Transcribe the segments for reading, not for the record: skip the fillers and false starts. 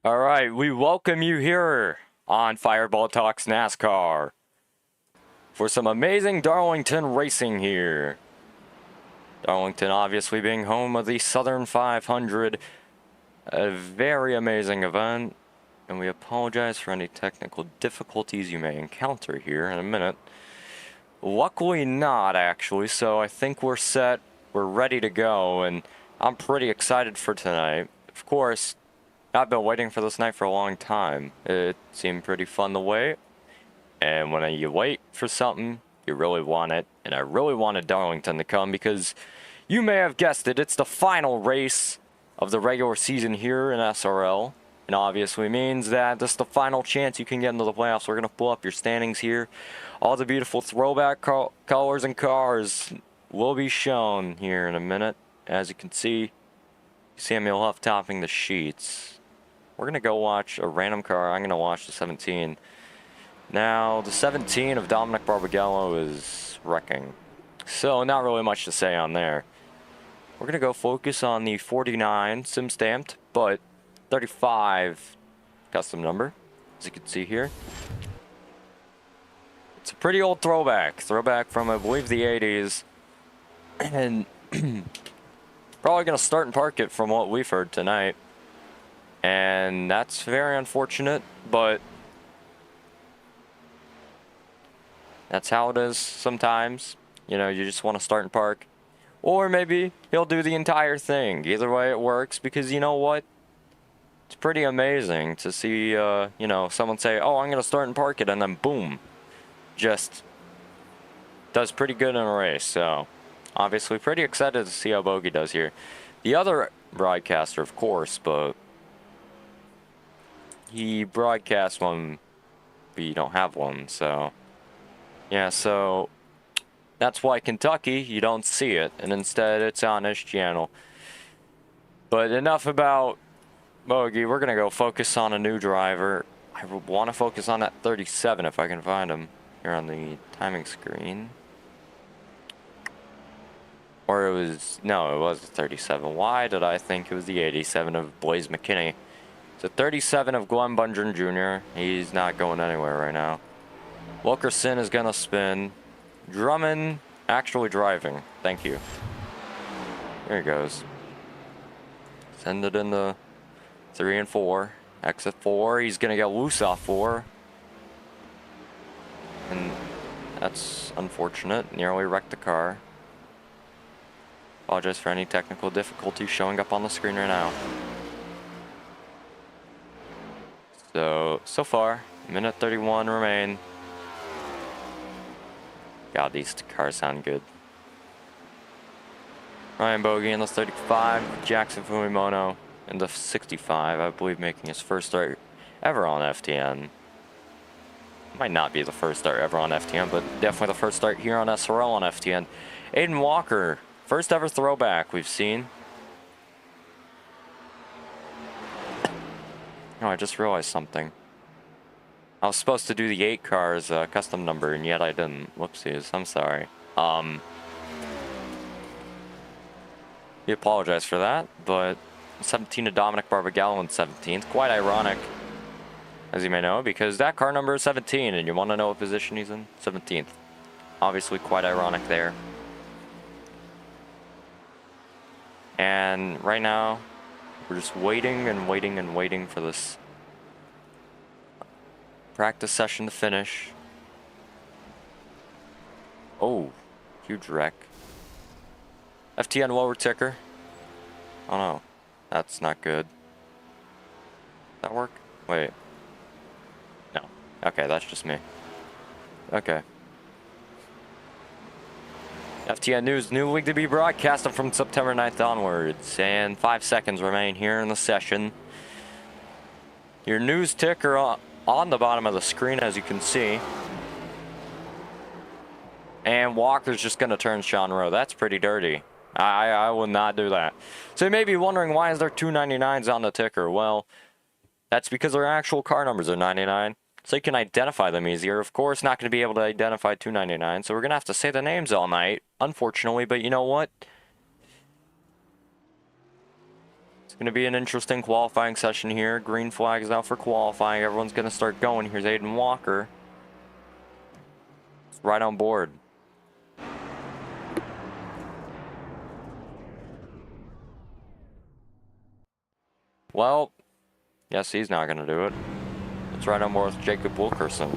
All right, we welcome you here on Fireball Talks NASCAR for some amazing Darlington racing here. Darlington obviously being home of the Southern 500, a very amazing event, and we apologize for any technical difficulties you may encounter here in a minute. Luckily not, actually, so I think we're set, we're ready to go, and I'm pretty excited for tonight. Of course, I've been waiting for this night for a long time. It seemed pretty fun to wait, and when you wait for something, you really want it, and I really wanted Darlington to come because you may have guessed it, it's the final race of the regular season here in SRL, and obviously means that this is the final chance you can get into the playoffs. We're going to pull up your standings here. All the beautiful throwback colors and cars will be shown here in a minute. As you can see, Samuel Huff topping the sheets. We're going to go watch a random car. I'm going to watch the 17. Now, the 17 of Dominic Barbagallo is wrecking. So, not really much to say on there. We're going to go focus on the 49 sim stamped, but 35 custom number, as you can see here. It's a pretty old throwback. Throwback from, I believe, the 80s. And probably going to start and park it from what we've heard tonight. And that's very unfortunate, but that's how it is sometimes. You know, you just want to start and park. Or maybe he'll do the entire thing. Either way it works, because you know what? It's pretty amazing to see, you know, someone say, oh, I'm going to start and park it, and then boom. Just does pretty good in a race. So, obviously pretty excited to see how Bogey does here. The other broadcaster, of course, but he broadcasts when we don't have one, so yeah, so that's why Kentucky, you don't see it, and instead it's on his channel. But enough about Bogey. We're gonna go focus on a new driver. I want to focus on that 37 if I can find him here on the timing screen. Or it was, no, it was the 37. Why did I think it was the 87 of Blaze McKinney? It's a 37 of Glenn Bundren Jr. He's not going anywhere right now. Wilkerson is going to spin. Drummond actually driving. Thank you. There he goes. Send it into 3 and 4. Exit 4. He's going to get loose off 4. And that's unfortunate. Nearly wrecked the car. Apologize for any technical difficulties showing up on the screen right now. So far, minute 31 remain. God, these cars sound good. Ryan Bogey in the 35, Jackson Fumimono in the 65, I believe making his first start ever on FTN. Might not be the first start ever on FTN, but definitely the first start here on SRL on FTN. Aiden Walker, first ever throwback we've seen. Oh, I just realized something. I was supposed to do the 8 cars custom number, and yet I didn't. Whoopsies. I'm sorry. We apologize for that, but 17 to Dominic Barbagallo in 17th. Quite ironic, as you may know, because that car number is 17, and you want to know what position he's in? 17th. Obviously quite ironic there. And right now, we're just waiting and waiting and waiting for this practice session to finish. Oh, huge wreck. FTN lower ticker. Oh no, that's not good. That work? Wait. No. Okay, that's just me. Okay. FTN News, new league to be broadcasted from September 9th onwards, and 5 seconds remain here in the session. Your news ticker on the bottom of the screen, as you can see. And Walker's just going to turn Sean Rowe. That's pretty dirty. I will not do that. So you may be wondering, why is there 299s on the ticker? Well, that's because their actual car numbers are 99. So you can identify them easier. Of course, not going to be able to identify 299, so we're going to have to say the names all night, unfortunately, but you know what? Going to be an interesting qualifying session here. Green flag is out for qualifying. Everyone's going to start going. Here's Aiden Walker. It's right on board. Well, yes, he's not going to do it. It's right on board with Jacob Wilkerson.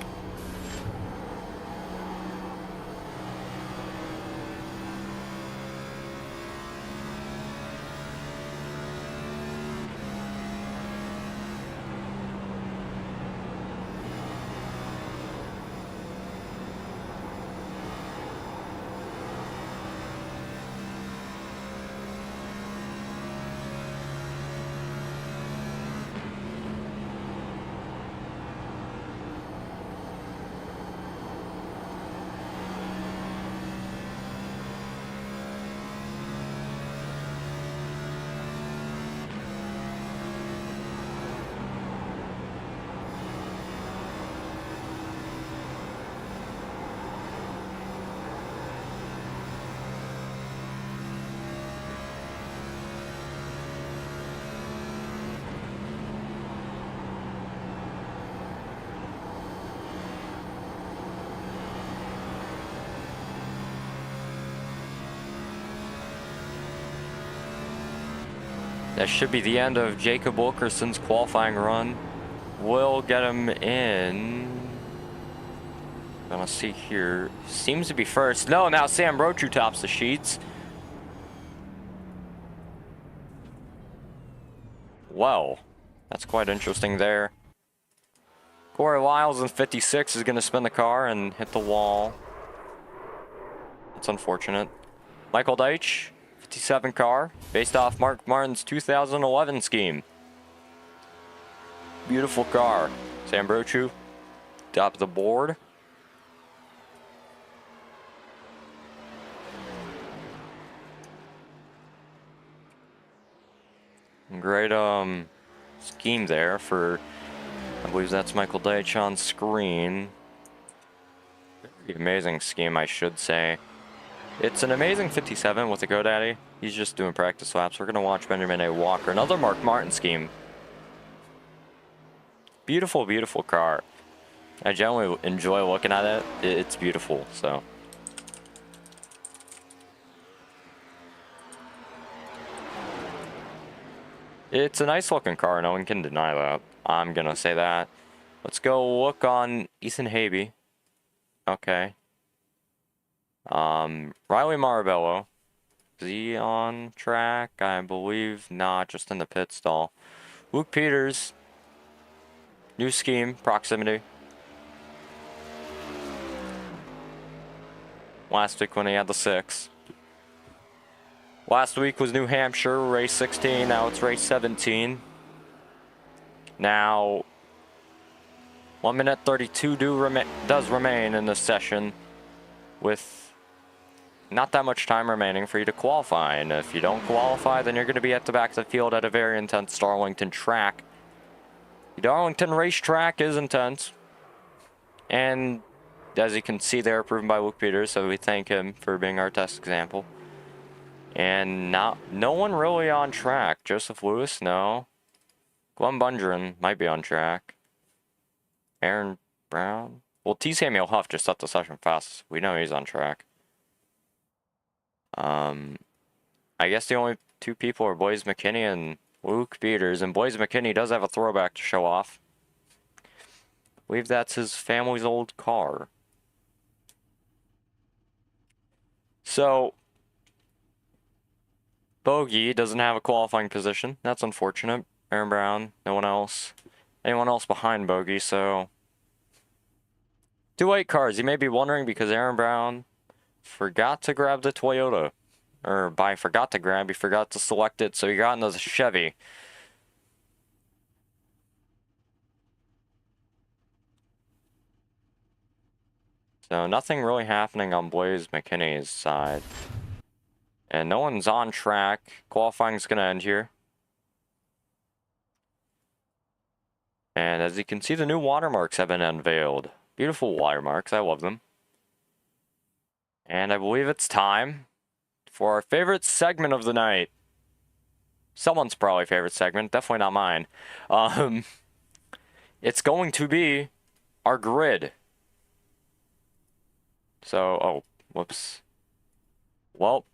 That should be the end of Jacob Wilkerson's qualifying run. We'll get him in. Gonna see here. Seems to be first. No, now Sam Rochu tops the sheets. Well, that's quite interesting there. Corey Lyles in 56 is gonna spin the car and hit the wall. That's unfortunate. Michael Deitch, 57 car, based off Mark Martin's 2011 scheme. Beautiful car. Sam Brochu, top of the board. Great scheme there for, I believe that's Michael Deitch on screen. Very amazing scheme, I should say. It's an amazing 57 with the GoDaddy. He's just doing practice laps. We're going to watch Benjamin A. Walker. Another Mark Martin scheme. Beautiful, beautiful car. I generally enjoy looking at it. It's beautiful, so. It's a nice looking car. No one can deny that. I'm going to say that. Let's go look on Ethan Habe. Okay. Riley Marabello. Is he on track? I believe not, just in the pit stall. Luke Peters. New scheme, proximity. Last week when he had the 6. Last week was New Hampshire, race 16. Now it's race 17. Now, 1 minute 32 does remain in this session, with not that much time remaining for you to qualify. And if you don't qualify, then you're going to be at the back of the field at a very intense Darlington track. The Darlington racetrack is intense. And as you can see there, proven by Luke Peters, so we thank him for being our test example. And no one really on track. Joseph Lewis, no. Glenn Bundren might be on track. Aaron Brown. Well, T. Samuel Huff just set the session fast. We know he's on track. I guess the only two people are Blaze McKinney and Luke Peters. And Blaze McKinney does have a throwback to show off. I believe that's his family's old car. So, Bogey doesn't have a qualifying position. That's unfortunate. Aaron Brown, no one else. Anyone else behind Bogey, so. 2 white cars. You may be wondering because Aaron Brown forgot to grab the Toyota. Or by forgot to grab, he forgot to select it, so he got into the Chevy. So nothing really happening on Blaze McKinney's side. And no one's on track. Qualifying's going to end here. And as you can see, the new watermarks have been unveiled. Beautiful watermarks. I love them. And I believe it's time for our favorite segment of the night. someone's probably favorite segment, definitely not mine. It's going to be our grid. So, oh, whoops. Well,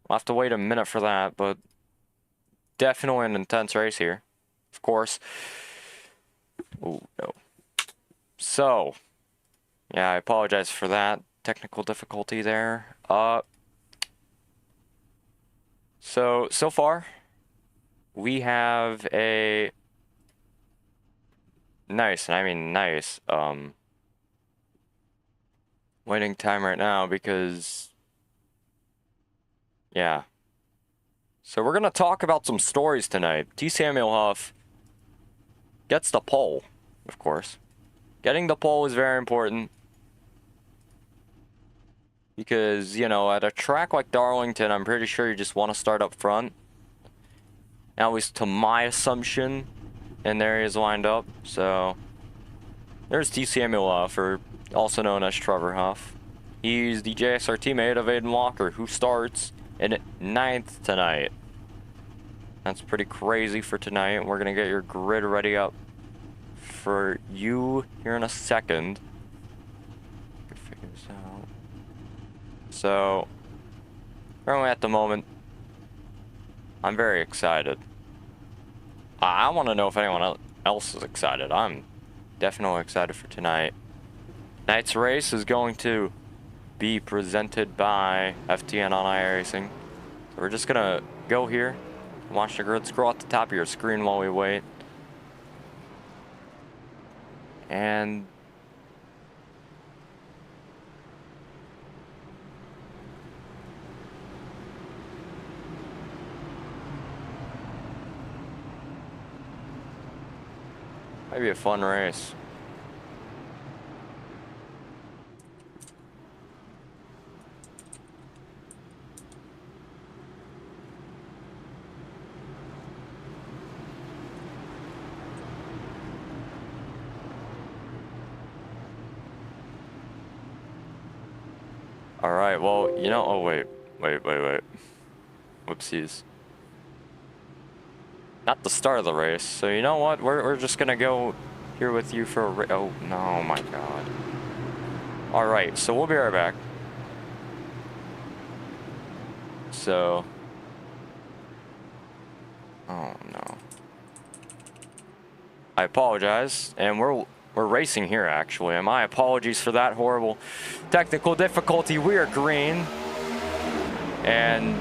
we'll have to wait a minute for that, but definitely an intense race here, of course. Oh, no. So, yeah, I apologize for that technical difficulty there. So far, we have a nice, and I mean nice, waiting time right now because, yeah. So we're going to talk about some stories tonight. T. Samuel Huff gets the pole, of course. Getting the pole is very important because, you know, at a track like Darlington, I'm pretty sure you just want to start up front. At least to my assumption, and there he is lined up. So there's T. Samuel Huff, or also known as Trevor Huff. He's the JSR teammate of Aiden Walker, who starts in 9th tonight. That's pretty crazy for tonight. We're going to get your grid ready up for you here in a second. Figure this out. So, currently at the moment, I'm very excited. I want to know if anyone else is excited. I'm definitely excited for tonight. Tonight's race is going to be presented by FTN on iRacing. So we're just going to go here, watch the grid scroll at the top of your screen while we wait. And might be a fun race. All right, well, you know, oh, wait. Whoopsies. Not the start of the race, so you know what? We're just gonna go here with you for a oh, no, my God. All right, so we'll be right back. So, oh, no. I apologize, and we're racing here, actually, and my apologies for that horrible technical difficulty. We are green, and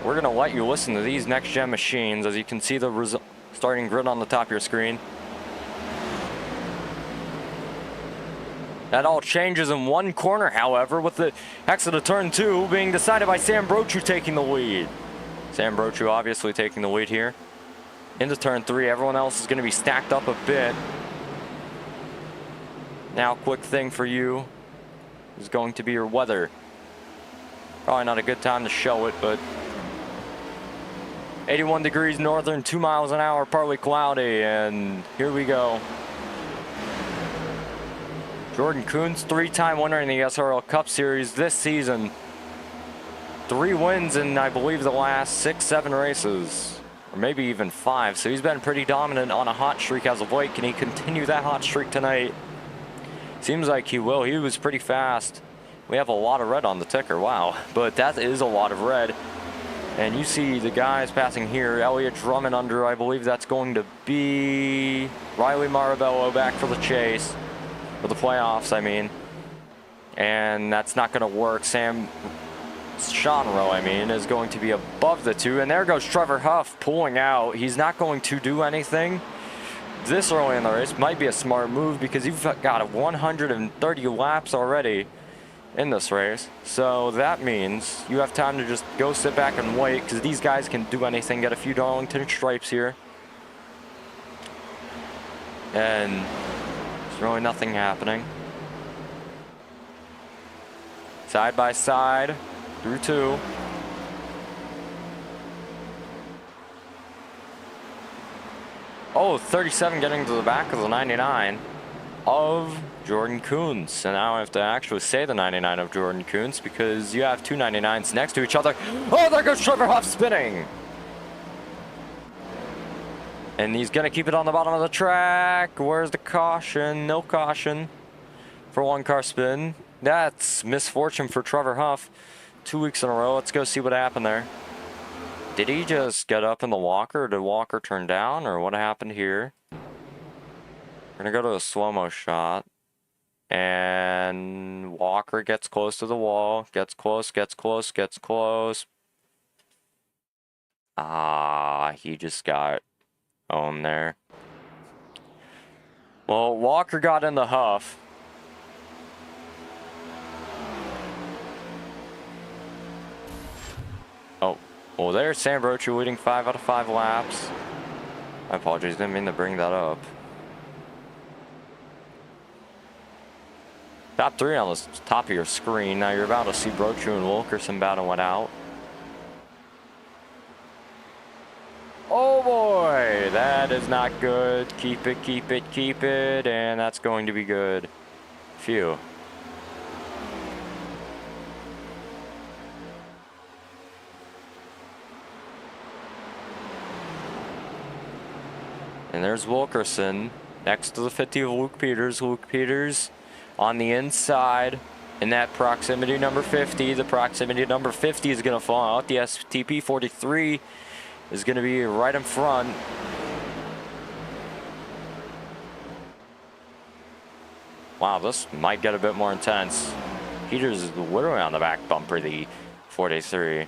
we're going to let you listen to these next-gen machines. As you can see the starting grid on the top of your screen. That all changes in one corner, however, with the exit of turn 2 being decided by Sam Brochu taking the lead. Sam Brochu obviously taking the lead here. Into turn 3, everyone else is going to be stacked up a bit. Now, quick thing for you is going to be your weather. Probably not a good time to show it, but 81 degrees northern, 2 miles an hour, partly cloudy, and here we go. Jordan Kuhn's 3-time winner in the SRL Cup Series this season. 3 wins in, I believe, the last 6-7 races, or maybe even 5. So he's been pretty dominant on a hot streak as of late. Can he continue that hot streak tonight? Seems like he will. He was pretty fast. We have a lot of red on the ticker. Wow. But that is a lot of red. And you see the guys passing here. Elliott Drummond under, I believe that's going to be Riley Marabello back for the chase. For the playoffs, I mean. And that's not going to work. Sam Shonrow, I mean, is going to be above the 2. And there goes Trevor Huff pulling out. He's not going to do anything this early in the race. Might be a smart move because you've got 130 laps already in this race. So that means you have time to just go sit back and wait, because these guys can do anything. Get a few Darlington stripes here. And there's really nothing happening. Side by side through 2. Oh, 37 getting to the back of the 99. of Jordan Kuntz. And now I have to actually say the 99 of Jordan Kuntz because you have two 99s next to each other. Oh, there goes Trevor Huff spinning. And he's going to keep it on the bottom of the track. Where's the caution? No caution for one car spin. That's misfortune for Trevor Huff. 2 weeks in a row. Let's go see what happened there. Did he just get up in the walker? Or did Walker turn down? Or what happened here? We're going to go to a slow-mo shot. And Walker gets close to the wall. Gets close, gets close, gets close. Ah, he just got owned there. Well, Walker got in the Huff. Oh, well, there's Sam Brochu leading 5 out of 5 laps. I apologize, didn't mean to bring that up. Top 3 on the top of your screen. Now you're about to see Brochu and Wilkerson battling out. Oh boy, that is not good. Keep it, keep it, keep it, and that's going to be good. Phew. And there's Wilkerson next to the 50 of Luke Peters. Luke Peters on the inside in that proximity number 50. The proximity number 50 is going to fall out. The STP 43 is going to be right in front. Wow, this might get a bit more intense. Peters is literally on the back bumper, the 43.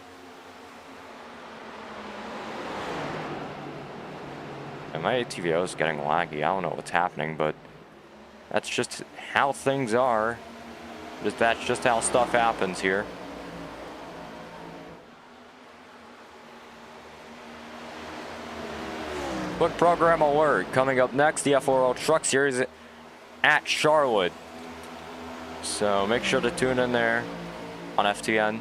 And my ATVO is getting laggy. I don't know what's happening, but that's just how things are. That's just how stuff happens here. Quick program alert. Coming up next, the FORL Truck Series at Charlotte. So make sure to tune in there on FTN.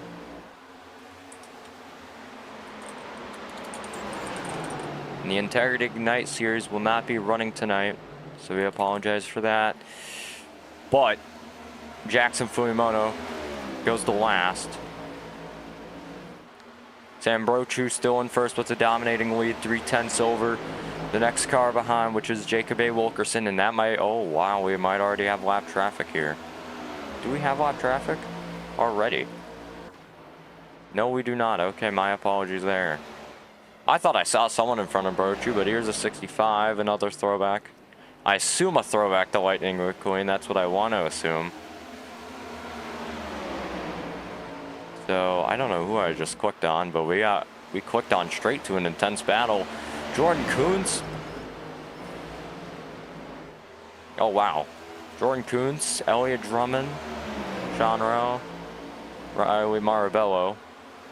And the Integrity Ignite Series will not be running tonight, so we apologize for that. But Jackson Fujimoto goes to last. Sam Brochu still in first with a dominating lead, 3/10 over the next car behind, which is Jacob A. Wilkerson, and that might, oh wow, we might already have lap traffic here. Do we have lap traffic already? No, we do not. Okay, my apologies there. I thought I saw someone in front of Brochu, but here's a 65, another throwback. I assume a throwback to Lightning McQueen. That's what I want to assume. So I don't know who I just clicked on, but we clicked on straight to an intense battle. Jordan Kuntz. Oh wow. Jordan Kuntz, Elliott Drummond, Sean Rowe, Riley Marabello.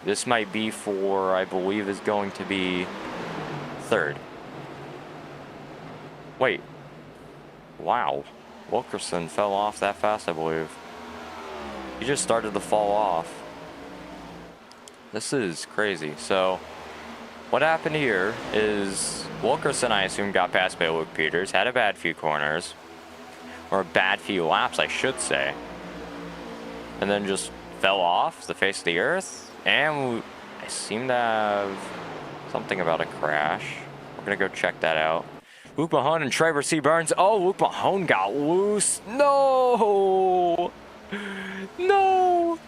This might be for, I believe, is going to be third. Wait. Wow. Wilkerson fell off that fast, I believe. He just started to fall off. This is crazy. So, what happened here is Wilkerson, I assume, got passed by Luke Peters, had a bad few corners, or a bad few laps, I should say, and then just fell off the face of the earth. And I seem to have something about a crash. We're going to go check that out. Luke Mahone and Trevor C. Burns. Oh, Luke Mahone got loose. No! No!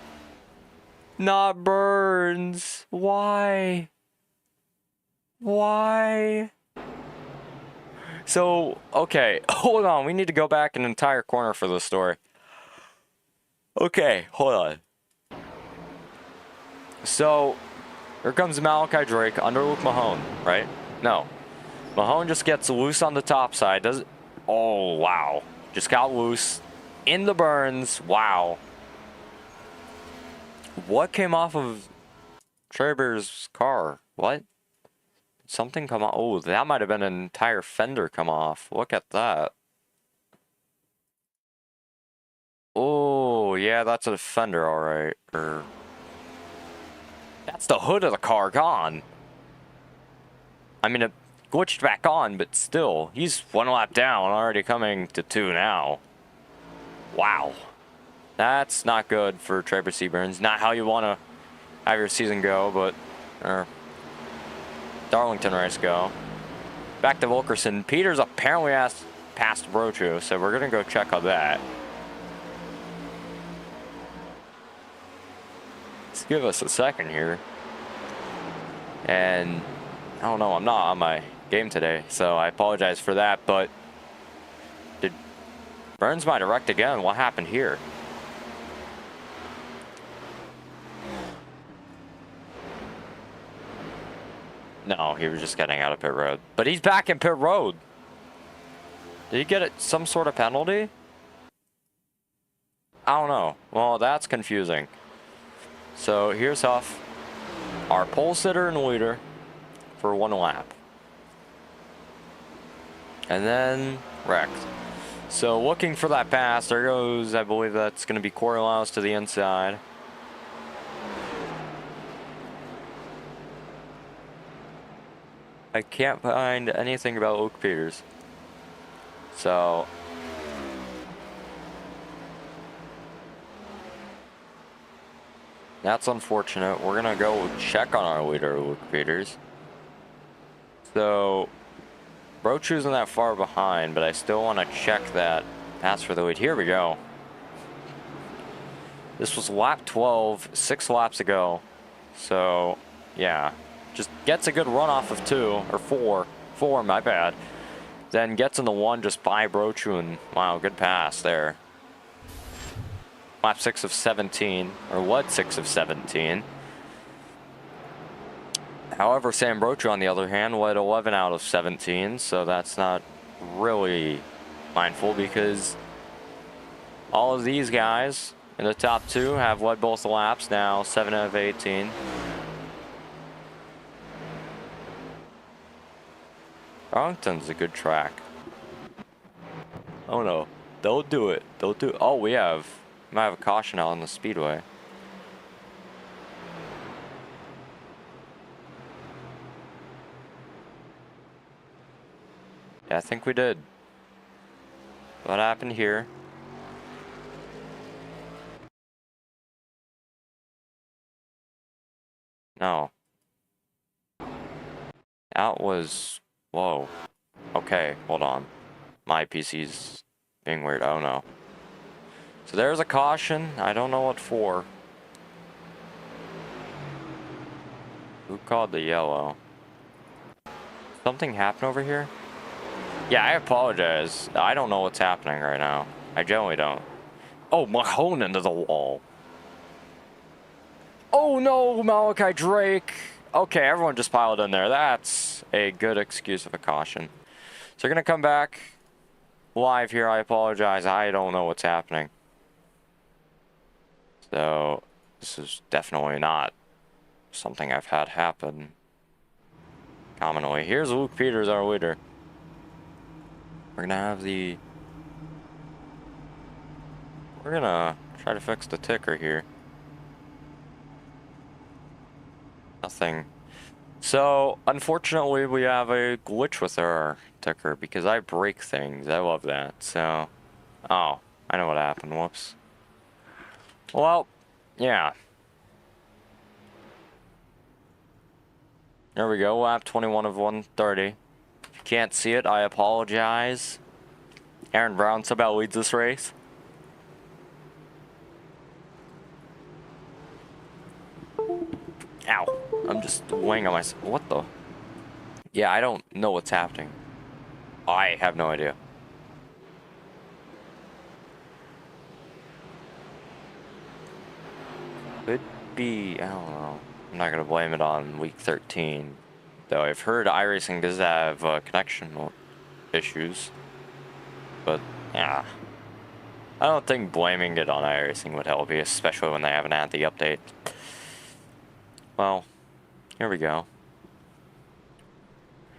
Not Burns. Why? Why? So, okay. Hold on. We need to go back an entire corner for this story. Okay, hold on. So, here comes Malachi Drake under Luke Mahone, right? No. Mahone just gets loose on the top side. Does it? Oh, wow. Just got loose in the Burns. Wow. What came off of Trevor's car? What? Did something come off? Oh, that might have been an entire fender come off. Look at that. Oh, yeah, that's a fender, all right. That's the hood of the car gone. I mean, glitched back on, but still, he's 1 lap down, already coming to 2 now. Wow. That's not good for Trevor Seaburns. Not how you want to have your season go, but or Darlington race go. Back to Wilkerson. Peters apparently has passed Brochu, so we're going to go check on that. Let's give us a second here. And I don't know, I'm not on my game today, so I apologize for that, but did Burns my direct again? What happened here? No, he was just getting out of pit road. But he's back in pit road. Did he get some sort of penalty? I don't know. Well, that's confusing. So here's Huff, our pole sitter and leader, for 1 lap. And then Rex. So looking for that pass. There goes, I believe that's going to be Corey Lyles to the inside. I can't find anything about Luke Peters. So that's unfortunate. We're gonna go check on our leader, Luke Peters. So Brochu isn't that far behind, but I still want to check that pass for the lead. Here we go. This was lap 12, 6 laps ago. So yeah, just gets a good run off of 2 or 4, my bad. Then gets in the 1 just by Brochu, and wow, good pass there. Lap 6 of 17, or what 6 of 17. However, Sam Brochu, on the other hand, led 11 out of 17, so that's not really mindful because all of these guys in the top 2 have led both the laps now, 7 out of 18. Darlington's a good track. Oh no, don't do it. Don't do it. Oh, we might have a caution out on the speedway. Yeah, I think we did. What happened here? No. That was... Whoa. Okay, hold on. My PC's being weird. Oh no. So there's a caution. I don't know what for. Who called the yellow? Something happened over here? Yeah, I apologize. I don't know what's happening right now. I generally don't. Oh, Mahone into the wall. Oh no, Malachi Drake. Okay, everyone just piled in there. That's a good excuse of a caution. So we're going to come back live here. I apologize. I don't know what's happening. So this is definitely not something I've had happen commonly. Here's Luke Peters, our leader. We're going to have the... We're going to try to fix the ticker here. Nothing. So, unfortunately, we have a glitch with our ticker because I break things. I love that. So, oh, I know what happened. Whoops. Well, yeah. There we go. Lap 21 of 130. If you can't see it, I apologize. Aaron Brown somehow leads this race. Ow. I'm just weighing on myself. What the? Yeah, I don't know what's happening. I have no idea. Could be, I don't know. I'm not going to blame it on week 13. Though I've heard iRacing does have connection issues. But, yeah. I don't think blaming it on iRacing would help you, especially when they haven't had the update. Well, here we go.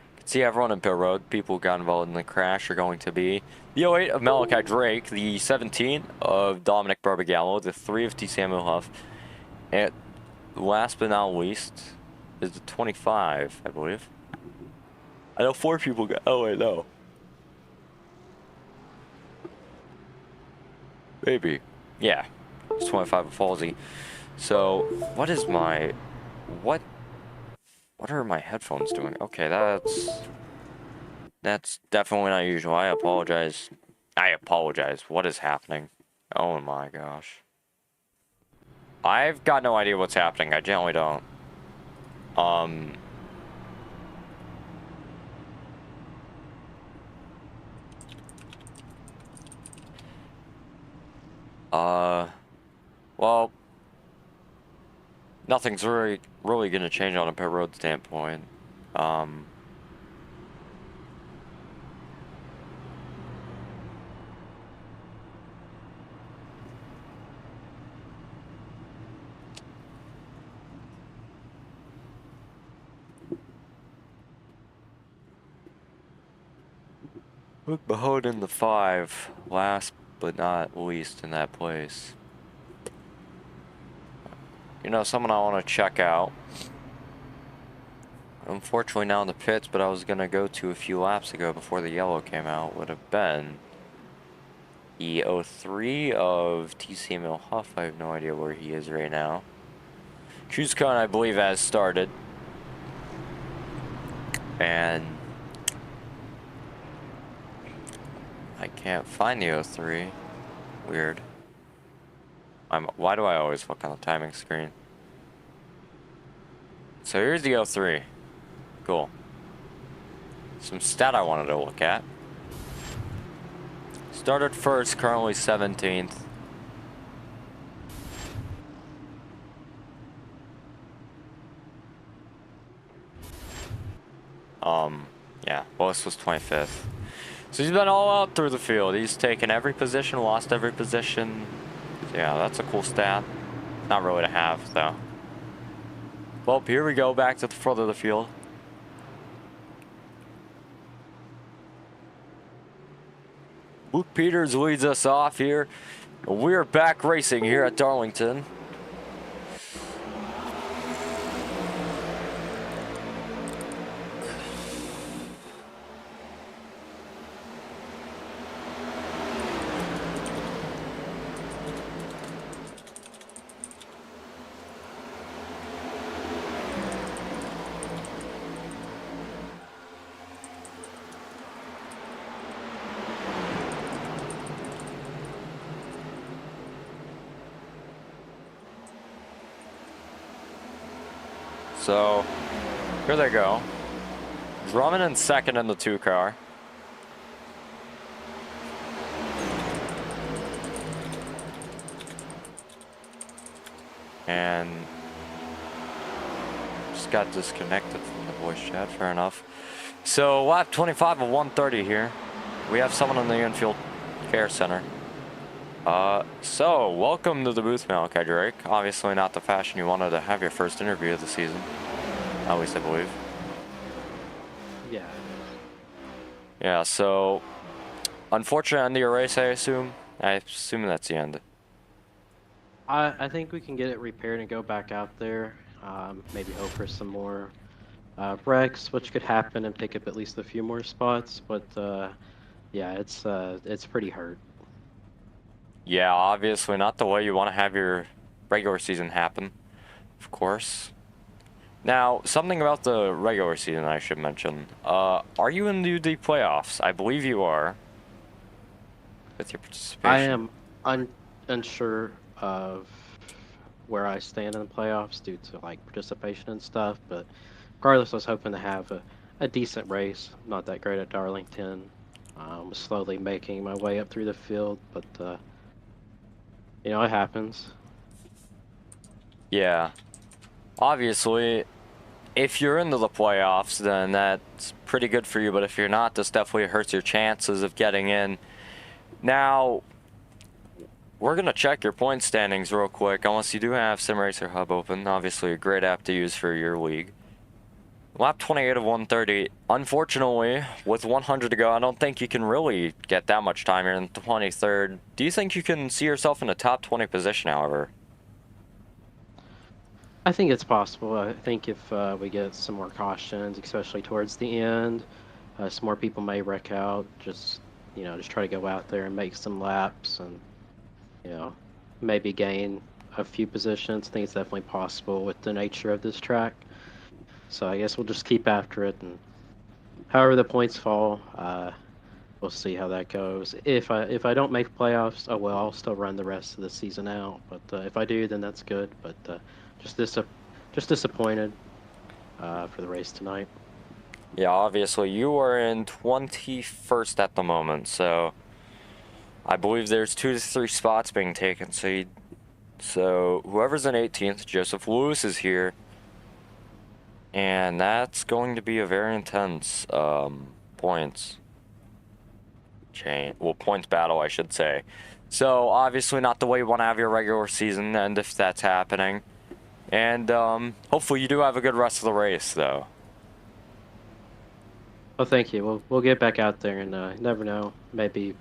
You can see everyone in pit road. People who got involved in the crash are going to be the 08 of Malachi Drake, the 17 of Dominic Barbagallo, the 3 of T. Samuel Huff, and last but not least is the 25, I believe. I know 4 people got. Oh wait, no. Maybe. Yeah. It's 25 of Falsey. So, what is my... What are my headphones doing? Okay, that's definitely not usual. I apologize. What is happening? Oh my gosh. I've got no idea what's happening. I generally don't. Well, nothing's really gonna change on a pit road standpoint. Look behold in the 5, last but not least in that place. You know, someone I want to check out. Unfortunately now in the pits, but I was going to go to a few laps ago before the yellow came out, would have been the 03 of TC Emil Huff. I have no idea where he is right now. CruiseCon, I believe, has started. And I can't find the 03. Weird. Why do I always look on the timing screen? So here's the 03. Cool. Some stat I wanted to look at. Started first, currently 17th. Yeah, Willis was 25th. So he's been all out through the field. He's taken every position, lost every position. So yeah, that's a cool stat. Not really to have, though. Well, here we go, back to the front of the field. Luke Peters leads us off here. We're back racing here at Darlington. So, here they go. Drummond in second in the 2 car. And just got disconnected from the voice chat, fair enough. So, lap 25 of 130 here. We have someone in the infield care center. So, welcome to the booth, Malachi Drake. Obviously not the fashion you wanted to have your first interview of the season. At least I believe. Yeah. Yeah, so, unfortunate end of your race, I assume? I assume that's the end. I think we can get it repaired and go back out there. Maybe hope for some more wrecks, which could happen, and pick up at least a few more spots. But yeah, it's pretty hurt. Yeah, obviously not the way you want to have your regular season happen, of course. Now, something about the regular season I should mention. Are you in the UD playoffs? I believe you are. With your participation. I am unsure of where I stand in the playoffs due to like participation and stuff, but regardless, I was hoping to have a decent race. Not that great at Darlington. Was slowly making my way up through the field, but you know, it happens. Yeah. Obviously, if you're into the playoffs, then that's pretty good for you, but if you're not, this definitely hurts your chances of getting in. Now, we're going to check your point standings real quick, unless you do have SimRacer Hub open. Obviously, a great app to use for your league. Lap 28 of 130. Unfortunately, with 100 to go, I don't think you can really get that much time. You're in 23rd. Do you think you can see yourself in a top 20 position, however? I think it's possible. I think if we get some more cautions, especially towards the end, Some more people may wreck out. Just just try to go out there and make some laps, and maybe gain a few positions. I think it's definitely possible with the nature of this track. So I guess we'll just keep after it, and however the points fall, we'll see how that goes. If I don't make playoffs, oh well, I'll still run the rest of the season out. But if I do, then that's good. But just disappointed for the race tonight. Yeah, obviously you are in 21st at the moment, so I believe there's 2 to 3 spots being taken. So whoever's in 18th, Joseph Lewis is here, and that's going to be a very intense points battle, I should say. So obviously not the way you want to have your regular season end if that's happening, and hopefully you do have a good rest of the race though. Well, thank you. We'll get back out there, and never know. Maybe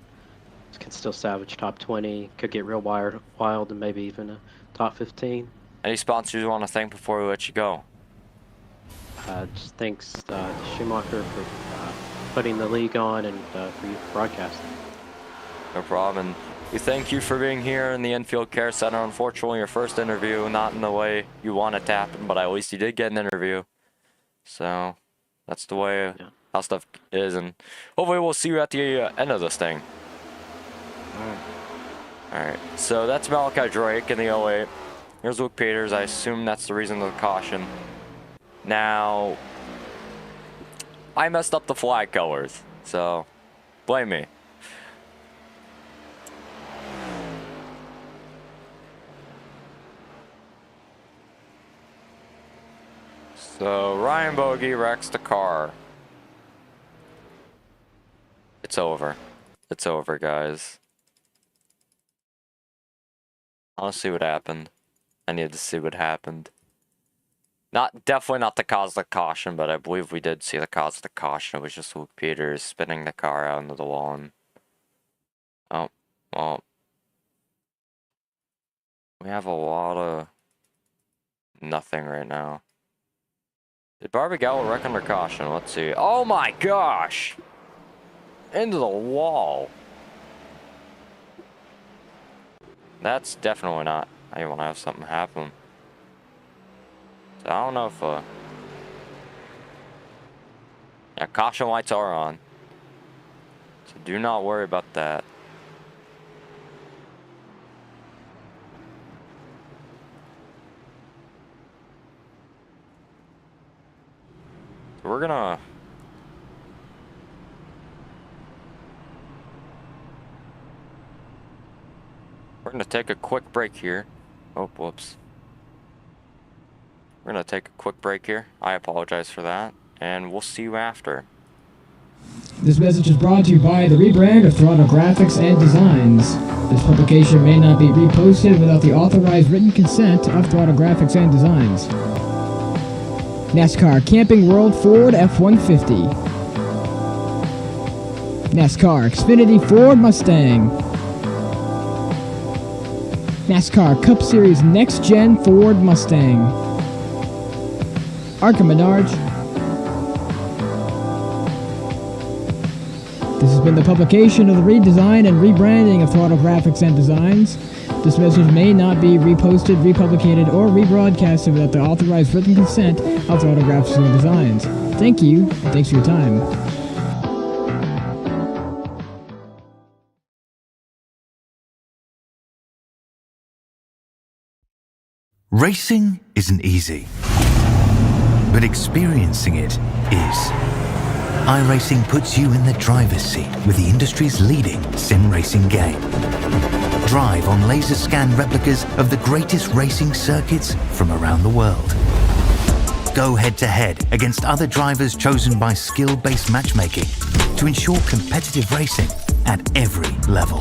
can still salvage top 20. Could get real wild, and maybe even a top 15. Any sponsors you want to thank before we let you go? Just thanks to Schumacher for putting the league on, and for you broadcasting. No problem. And we thank you for being here in the Infield Care Center. Unfortunately, your first interview, not in the way you want it to happen, but at least you did get an interview. So that's the way how stuff is, and hopefully we'll see you at the end of this thing. Alright, so that's Malachi Drake in the 08. Here's Luke Peters. I assume that's the reason of the caution. Now, I messed up the flag colors, so blame me. So Ryan Bogey wrecks the car. It's over. It's over, guys. I want to see what happened. I need to see what happened. Definitely not the cause of the caution, but I believe we did see the cause of the caution. It was just Luke Peters spinning the car out into the lawn. Oh, well. We have a lot of nothing right now. Did Barbie Gallo wreck under caution? Let's see. Oh my gosh! Into the wall. That's definitely not how you want to have something happen. So I don't know if yeah, caution lights are on. So do not worry about that. So we're gonna take a quick break here. Oh, whoops. We're gonna take a quick break here. I apologize for that, and we'll see you after. This message is brought to you by the rebrand of Throttle Graphics and Designs. This publication may not be reposted without the authorized written consent of Throttle Graphics and Designs. NASCAR Camping World Ford F-150. NASCAR Xfinity Ford Mustang. NASCAR Cup Series Next-Gen Ford Mustang. Arca Menards. This has been the publication of the redesign and rebranding of Throttle Graphics and Designs. This message may not be reposted, republicated, or rebroadcasted without the authorized written consent of Throttle Graphics and Designs. Thank you, and thanks for your time. Racing isn't easy, but experiencing it is. iRacing puts you in the driver's seat with the industry's leading sim racing game. Drive on laser scan replicas of the greatest racing circuits from around the world. Go head to head against other drivers chosen by skill-based matchmaking to ensure competitive racing at every level.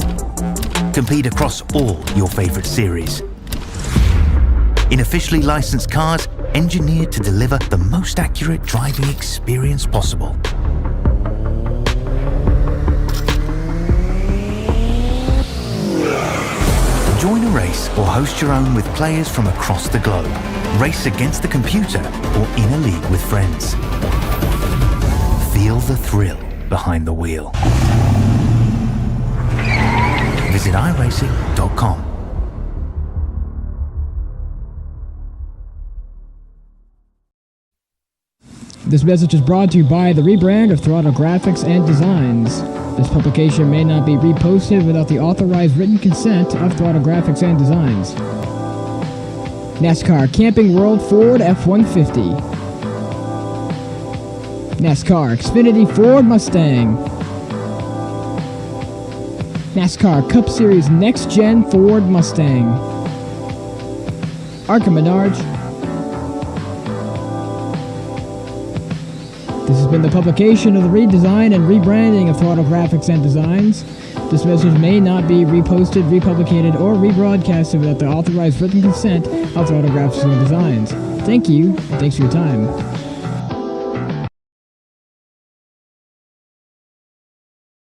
Compete across all your favorite series. In officially licensed cars, engineered to deliver the most accurate driving experience possible. Join a race or host your own with players from across the globe. Race against the computer or in a league with friends. Feel the thrill behind the wheel. Visit iRacing.com. This message is brought to you by the rebrand of Throttle Graphics and Designs. This publication may not be reposted without the authorized written consent of Throttle Graphics and Designs. NASCAR Camping World Ford F-150. NASCAR Xfinity Ford Mustang. NASCAR Cup Series Next-Gen Ford Mustang. Arca Menards. This has been the publication of the redesign and rebranding of Throttle Graphics and Designs. This message may not be reposted, republicated, or rebroadcasted without the authorized written consent of Throttle Graphics and Designs. Thank you, and thanks for your time.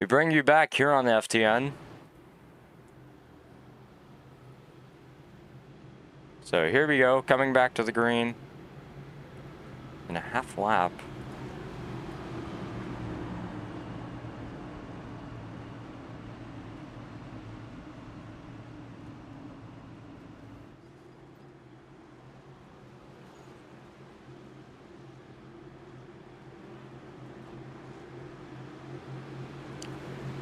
We bring you back here on the FTN. So here we go, coming back to the green in a half lap.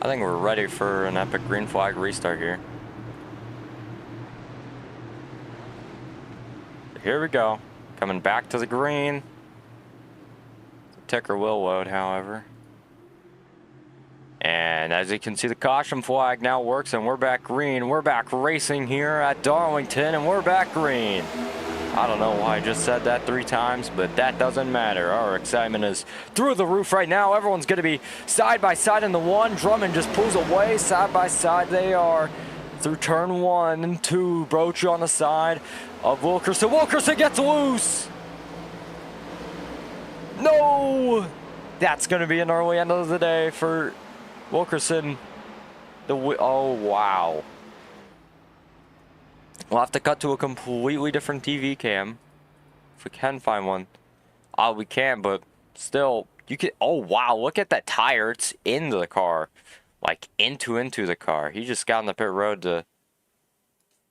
I think we're ready for an epic green flag restart here. Here we go, coming back to the green. The ticker will load, however. And as you can see, the caution flag now works, and we're back green. We're back racing here at Darlington, and we're back green. I don't know why I just said that 3 times, but that doesn't matter. Our excitement is through the roof right now. Everyone's going to be side by side in the 1. Drummond just pulls away. Side by side they are through turn 1 and 2. Brochu on the side of Wilkerson. Wilkerson gets loose. No! That's going to be an early end of the day for Wilkerson. Oh, wow. We'll have to cut to a completely different TV cam if we can find one. Oh, we can, but still, you can. Oh wow, look at that tire! It's into the car, like into the car. He just got on the pit road to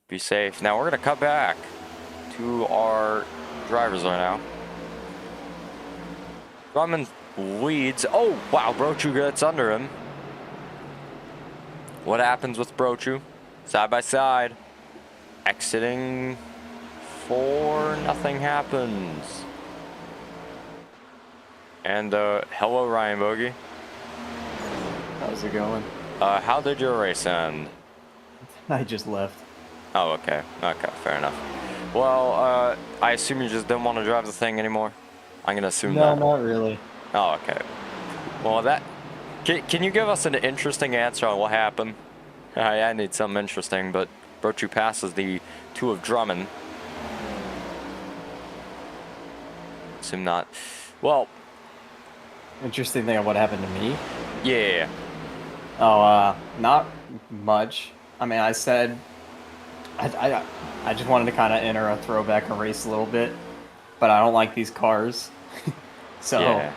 be safe. Now we're gonna cut back to our drivers right now. Drummond leads. Oh wow, Brochu gets under him. What happens with Brochu? Side by side. Exiting 4, nothing happens. And hello Ryan Bogey. How's it going? How did your race end? I just left. Oh, okay. Okay, fair enough. Well, I assume you just didn't want to drive the thing anymore? I'm gonna assume that. No, not really. Oh, okay. Well, that... Can you give us an interesting answer on what happened? I need something interesting, but... Brochu passes the 2 of Drummond. Assume not. Well, Interesting thing of what happened to me? yeah. Oh, not much. I mean, I said I just wanted to kind of enter a throwback and race a little bit, but I don't like these cars. So Yeah.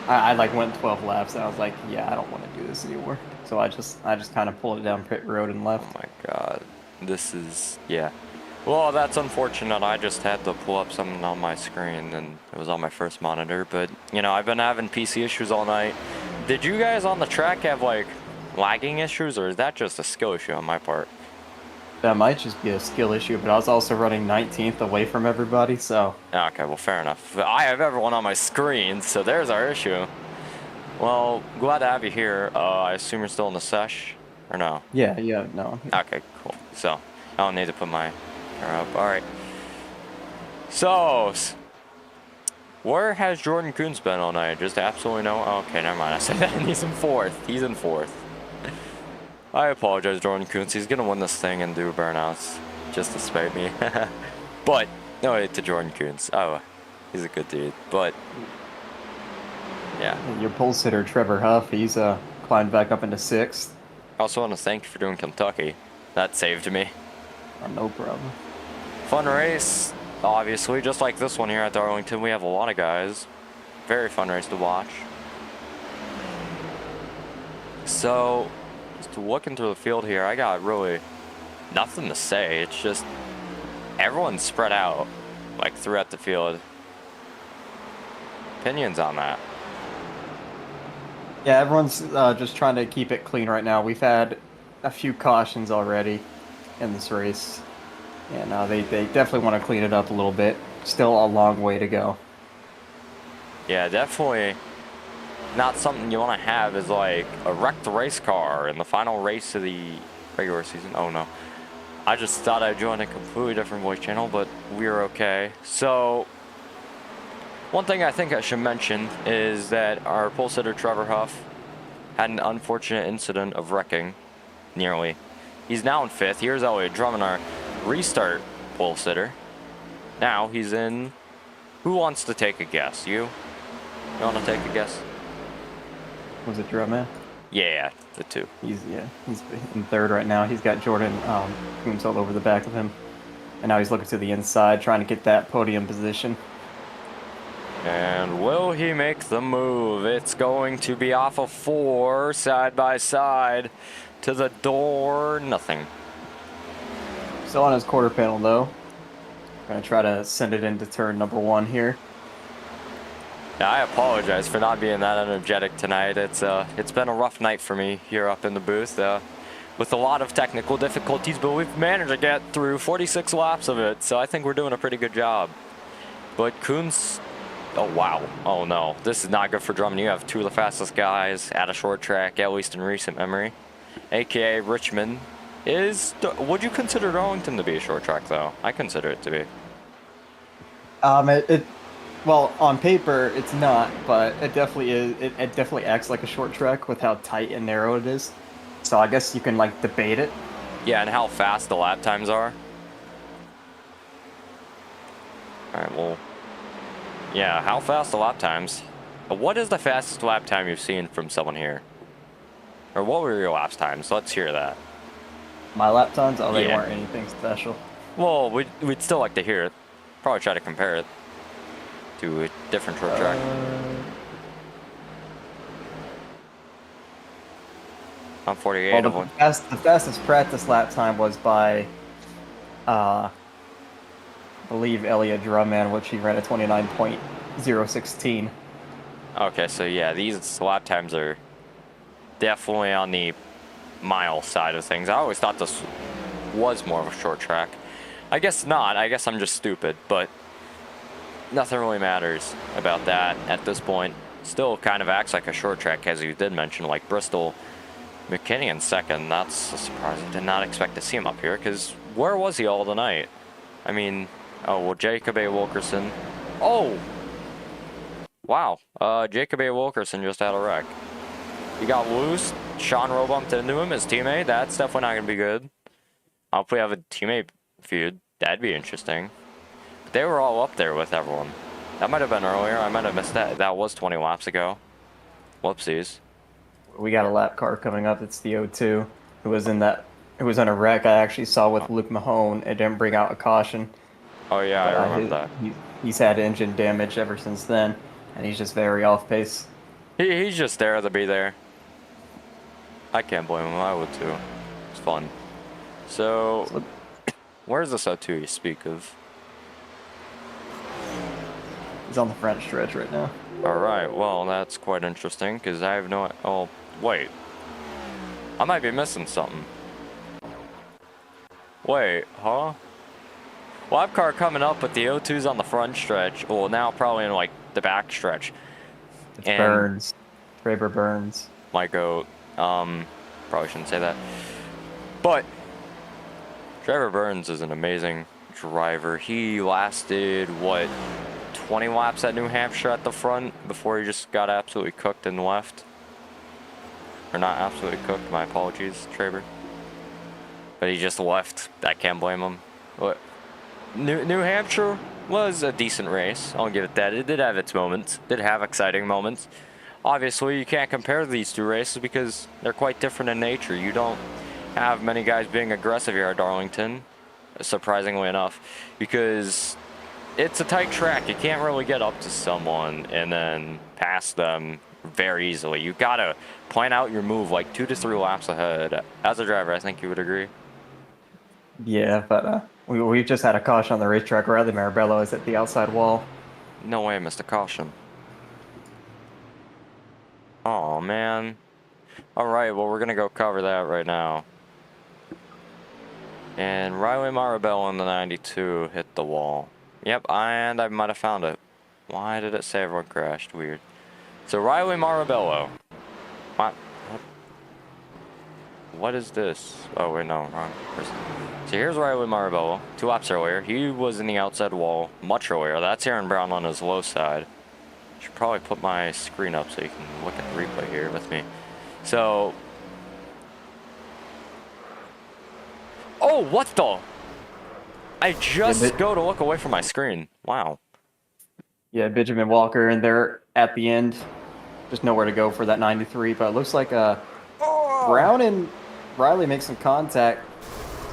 I like went 12 laps and I was like, yeah, I don't want to do this anymore. So I just kind of pulled it down pit road and left. Oh my god. This is, yeah. Well, that's unfortunate. I just had to pull up something on my screen and it was on my first monitor. But, you know, I've been having PC issues all night. Did you guys on the track have, like, lagging issues, or is that just a skill issue on my part? That might just be a skill issue, but I was also running 19th away from everybody, so... Okay, well, fair enough. I have everyone on my screen, so there's our issue. Well, glad to have you here. I assume you're still in the sesh, or no? Yeah, no. Okay, cool. So, I don't need to put my camera up. All right. So, where has Jordan Kuntz been all night? Just absolutely no... Okay, never mind. I said that. He's in 4th. He's in 4th. I apologize, Jordan Kuntz. He's going to win this thing and do burnouts just to spite me. But, no, to Jordan Kuntz. Oh, he's a good dude. But, yeah. Your pole sitter, Trevor Huff, he's climbed back up into 6th. I also want to thank you for doing Kentucky. That saved me. Oh, no problem. Fun race, obviously. Just like this one here at Darlington, we have a lot of guys. Very fun race to watch. So, just looking through the field here, I got really nothing to say. It's just everyone's spread out, like, throughout the field. Opinions on that? Yeah, everyone's just trying to keep it clean right now. We've had a few cautions already in this race, and they definitely want to clean it up a little bit. Still a long way to go. Yeah, definitely not something you want to have is like a wrecked race car in the final race of the regular season. Oh no. I just thought I'd join a completely different voice channel, but we're okay. So, one thing I think I should mention is that our pole sitter Trevor Huff had an unfortunate incident of wrecking, nearly. He's now in 5th. Here's Elliott Drummond, our restart pole sitter. Now he's in. Who wants to take a guess? You? You want to take a guess? Was it Drummond? Yeah, the 2. He's in 3rd right now. He's got Jordan Coombs all over the back of him, and now he's looking to the inside, trying to get that podium position. And will he make the move? It's going to be off of 4, side by side, to the door. Nothing. Still on his quarter panel though. Gonna try to send it into turn number 1 here. Yeah, I apologize for not being that energetic tonight. It's been a rough night for me here up in the booth, with a lot of technical difficulties, but we've managed to get through 46 laps of it, so I think we're doing a pretty good job. But Kuhn's, oh wow, oh no, this is not good for Drummond. You have 2 of the fastest guys at a short track, at least in recent memory. AKA Richmond is, would you consider Darlington to be a short track though? I consider it to be. Well, on paper it's not, but it definitely is. It definitely acts like a short track with how tight and narrow it is. So I guess you can like debate it. Yeah, and how fast the lap times are. All right, well, yeah, how fast the lap times? What is the fastest lap time you've seen from someone here? Or what were your lap times? Let's hear that. My lap times? Oh, they Yeah. weren't anything special. Well, we'd still like to hear it. Probably try to compare it to a different short track. I'm 48 Well, of one. the fastest practice lap time was by, I believe, Elliott Drummond, which he ran at 29.016. Okay, so yeah, these lap times are definitely on the mile side of things. I always thought this was more of a short track. I guess not. I guess I'm just stupid, but nothing really matters about that at this point. Still kind of acts like a short track, as you did mention, like Bristol. McKinney in 2nd. That's a surprise. I did not expect to see him up here, because where was he all the night? I mean, oh, well, Jacob A. Wilkerson. Oh! Wow. Jacob A. Wilkerson just had a wreck. He got loose. Sean Rowe bumped into him, his teammate. That's definitely not going to be good. I hope we have a teammate feud. That'd be interesting. But they were all up there with everyone. That might have been earlier. I might have missed that. That was 20 laps ago. Whoopsies. We got a lap car coming up. It's the O2, who was in a wreck I actually saw with Luke Mahone. It didn't bring out a caution. Oh, yeah, I remember that. He's had engine damage ever since then, and he's just very off pace. He's just there to be there. I can't blame him. I would too. It's fun. So, where's this O2 you speak of? He's on the front stretch right now. Alright, well, that's quite interesting, because I have no... Oh, wait. I might be missing something. Wait, huh? Lap car coming up, but the O2's on the front stretch. Well, now probably in, like, the back stretch. It's Burns. Trevor Burns. My goat. Probably shouldn't say that. But Trevor Burns is an amazing driver. He lasted, what, 20 laps at New Hampshire at the front before he just got absolutely cooked and left. Or not absolutely cooked, my apologies, Trevor. But he just left. I can't blame him. What? New Hampshire was a decent race. I'll give it that. It did have its moments. Did have exciting moments. Obviously, you can't compare these two races because they're quite different in nature. You don't have many guys being aggressive here at Darlington, surprisingly enough, because it's a tight track. You can't really get up to someone and then pass them very easily. You gotta plan out your move like 2 to 3 laps ahead. As a driver, I think you would agree. Yeah, but we've just had a caution on the racetrack. Riley Marabello is at the outside wall. No way, Mr. Caution. Oh man. All right, well we're gonna go cover that right now. And Riley Marabello in the 92 hit the wall. Yep, and I might have found it. Why did it say everyone crashed? Weird. So Riley Marabello. What is this? Oh wait, no, wrong person. So here's Riley Marabello, 2 laps earlier. He was in the outside wall much earlier. That's Aaron Brown on his low side. Should probably put my screen up so you can look at the replay here with me. So, oh, what the? I just go to look away from my screen. Wow. Yeah, Benjamin Walker, and they're at the end. Just nowhere to go for that 93, but it looks like Brown and Riley make some contact.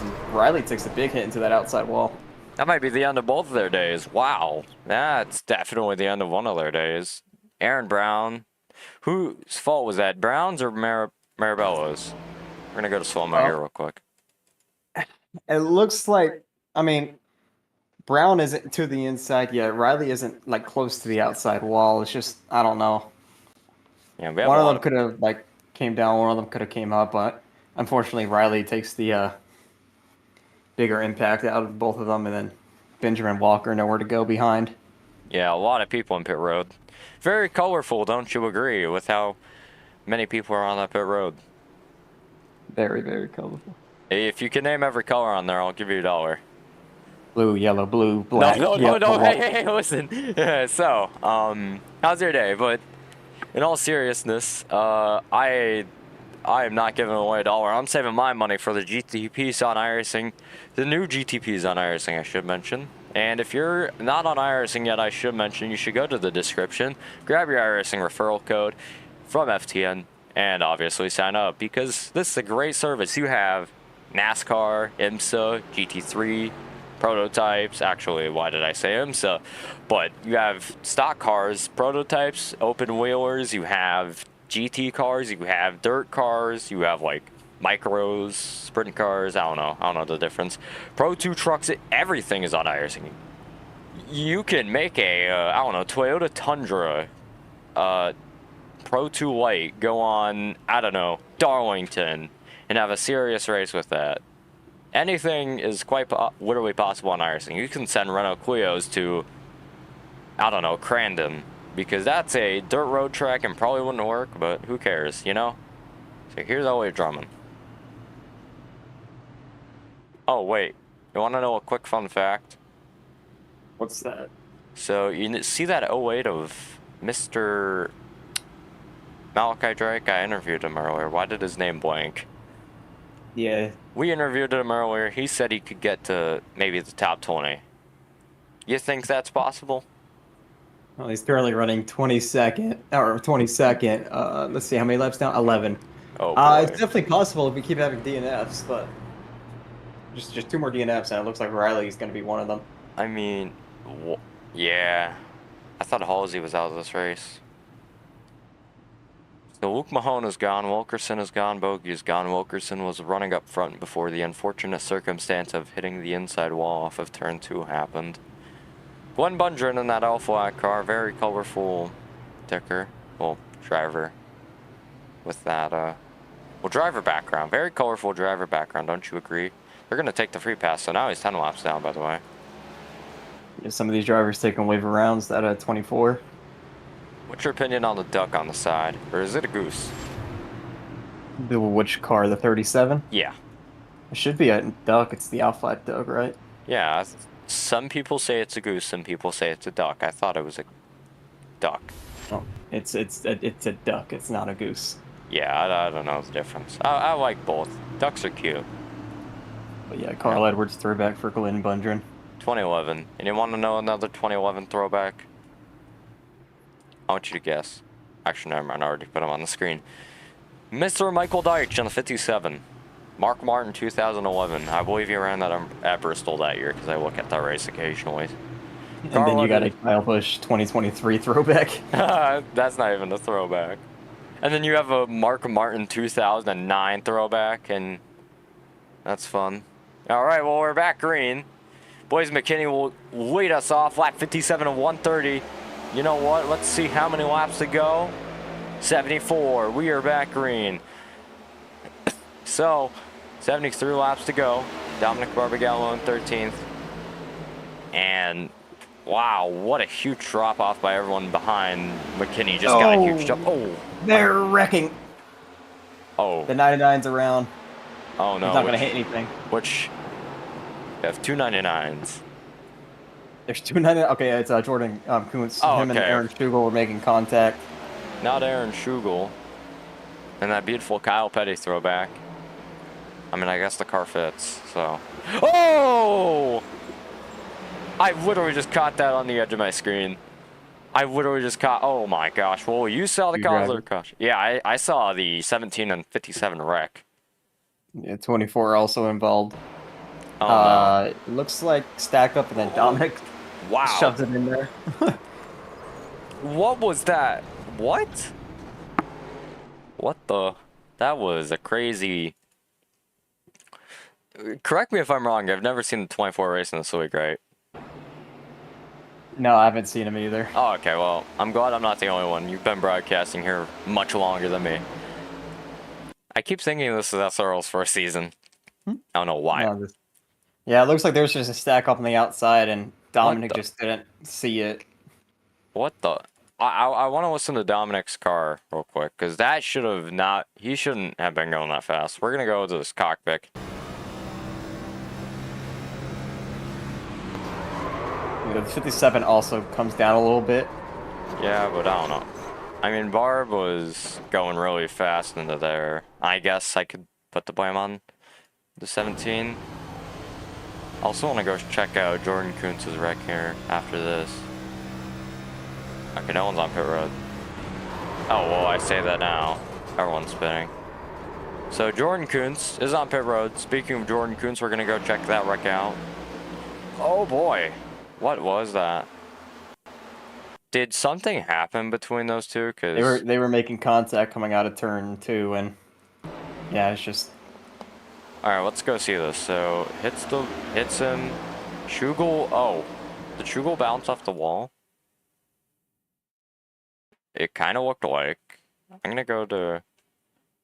And Riley takes a big hit into that outside wall. That might be the end of both of their days. Wow. That's definitely the end of one of their days. Aaron Brown. Whose fault was that? Brown's or Marabello's? We're going to go to slow-mo here real quick. It looks like, I mean, Brown isn't to the inside yet. Riley isn't, like, close to the outside wall. It's just, I don't know. Yeah, one of them could have, like, came down. One of them could have came up. But unfortunately, Riley takes the bigger impact out of both of them. And then Benjamin Walker nowhere to go behind. Yeah, a lot of people in pit road. Very colorful, don't you agree, with how many people are on that pit road? Very, very colorful. If you can name every color on there, I'll give you $1. Blue, yellow, blue, black. No, hey, listen. So, how's your day? But in all seriousness, I am not giving away $1. I'm saving my money for the GTPs on iRacing, the new GTPs on iRacing, I should mention. And if you're not on iRacing yet, I should mention you should go to the description, grab your iRacing referral code from FTN, and obviously sign up, because this is a great service. You have NASCAR, IMSA, GT3, prototypes. Actually, why did I say IMSA? But you have stock cars, prototypes, open wheelers, you have GT cars, you have dirt cars, you have like micros, sprint cars, I don't know the difference. Pro 2 trucks, everything is on iRacing. You can make a, Toyota Tundra, Pro 2 Light go on, Darlington, and have a serious race with that. Anything is quite literally possible on iRacing. You can send Renault Clios to, Crandon, because that's a dirt road track and probably wouldn't work, but who cares, you know? So here's Elliott Drummond. Oh, wait. You want to know a quick fun fact? What's that? So, you see that 08 of Mr. Malachi Drake? I interviewed him earlier. Why did his name blank? Yeah. We interviewed him earlier. He said he could get to maybe the top 20. You think that's possible? Well, he's currently running 22nd. Let's see, how many laps now? 11. Oh, boy. It's definitely possible if we keep having DNFs, but just 2 more DNFs, and it looks like Riley's going to be one of them. I mean, yeah. I thought Halsey was out of this race. So Luke Mahone is gone, Wilkerson is gone, Bogey is gone. Wilkerson was running up front before the unfortunate circumstance of hitting the inside wall off of turn 2 happened. Glenn Bundren in that Alpha car, very colorful sticker, well, driver, with that, driver background, very colorful driver background, don't you agree? They're going to take the free pass, so now he's 10 laps down, by the way. Yeah, some of these drivers taking waiver rounds at 24. What's your opinion on the duck on the side, or is it a goose? Which car, the 37? Yeah. It should be a duck, it's the Alpha duck, right? Yeah, some people say it's a goose, some people say it's a duck. I thought it was a duck. Oh, it's a duck, it's not a goose. Yeah, I don't know the difference. I like both. Ducks are cute. But yeah, Carl Edwards throwback for Glenn Bundren. 2011. And you want to know another 2011 throwback? I want you to guess. Actually, never mind. I already put him on the screen. Mr. Michael Deitch on the 57. Mark Martin, 2011. I believe he ran that at Bristol that year because I look at that race occasionally. And then you got a Kyle Busch 2023 throwback. That's not even a throwback. And then you have a Mark Martin 2009 throwback, and that's fun. All right, well, we're back green. Boys McKinney will lead us off, lap 57 of 130. You know what? Let's see how many laps to go. 74. We are back green. So, 73 laps to go. Dominic Barbagallo in 13th. And, wow, what a huge drop-off by everyone behind. McKinney just got a huge jump. Oh, they're wrecking. Oh. The 99's around. Oh, no. He's not going to hit anything. Which, we have two 99s. There's two 99. Okay, it's Jordan Kuntz. Him and Aaron Schugel were making contact. Not Aaron Schugel. And that beautiful Kyle Petty throwback. I mean, I guess the car fits, so. Oh! I literally just caught that on the edge of my screen. I literally just caught, oh my gosh. Well, you saw the car. Yeah, I saw the 17 and 57 wreck. Yeah, 24 also involved. Oh, no. It looks like stacked up and then Dominic shoves it in there. What was that? What? What the? That was a crazy... Correct me if I'm wrong. I've never seen the 24 race in this league, right? No, I haven't seen him either. Oh, okay. Well, I'm glad I'm not the only one. You've been broadcasting here much longer than me. I keep thinking this is SRL's first season. I don't know why. No, yeah, it looks like there's just a stack up on the outside, and Dominic just didn't see it. What the? I want to listen to Dominic's car real quick, because that should have not... He shouldn't have been going that fast. We're going to go to this cockpit. The 57 also comes down a little bit. Yeah, but I don't know. I mean, Barb was going really fast into there. I guess I could put the blame on the 17. I also want to go check out Jordan Kuntz's wreck here after this. Okay, no one's on pit road. Oh, well, I say that now. Everyone's spinning. So Jordan Kuntz is on pit road. Speaking of Jordan Kuntz, we're going to go check that wreck out. Oh, boy. What was that? Did something happen between those two? Cause they were making contact coming out of turn 2, and yeah, it's just... All right, let's go see this. So hits him. Schugel. Oh, did Schugel bounce off the wall? It kind of looked like. I'm gonna go to.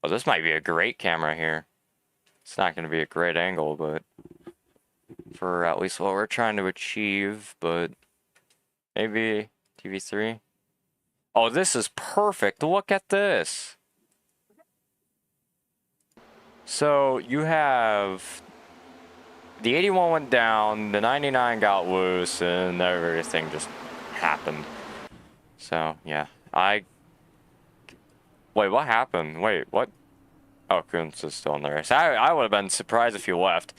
Oh, this might be a great camera here. It's not gonna be a great angle, but for at least what we're trying to achieve. But maybe TV3. Oh, this is perfect. Look at this. So you have the 81 went down, the 99 got loose, and everything just happened. So yeah, wait, what happened? Wait, what? Oh, Kuntz is still in the race. I would have been surprised if you left.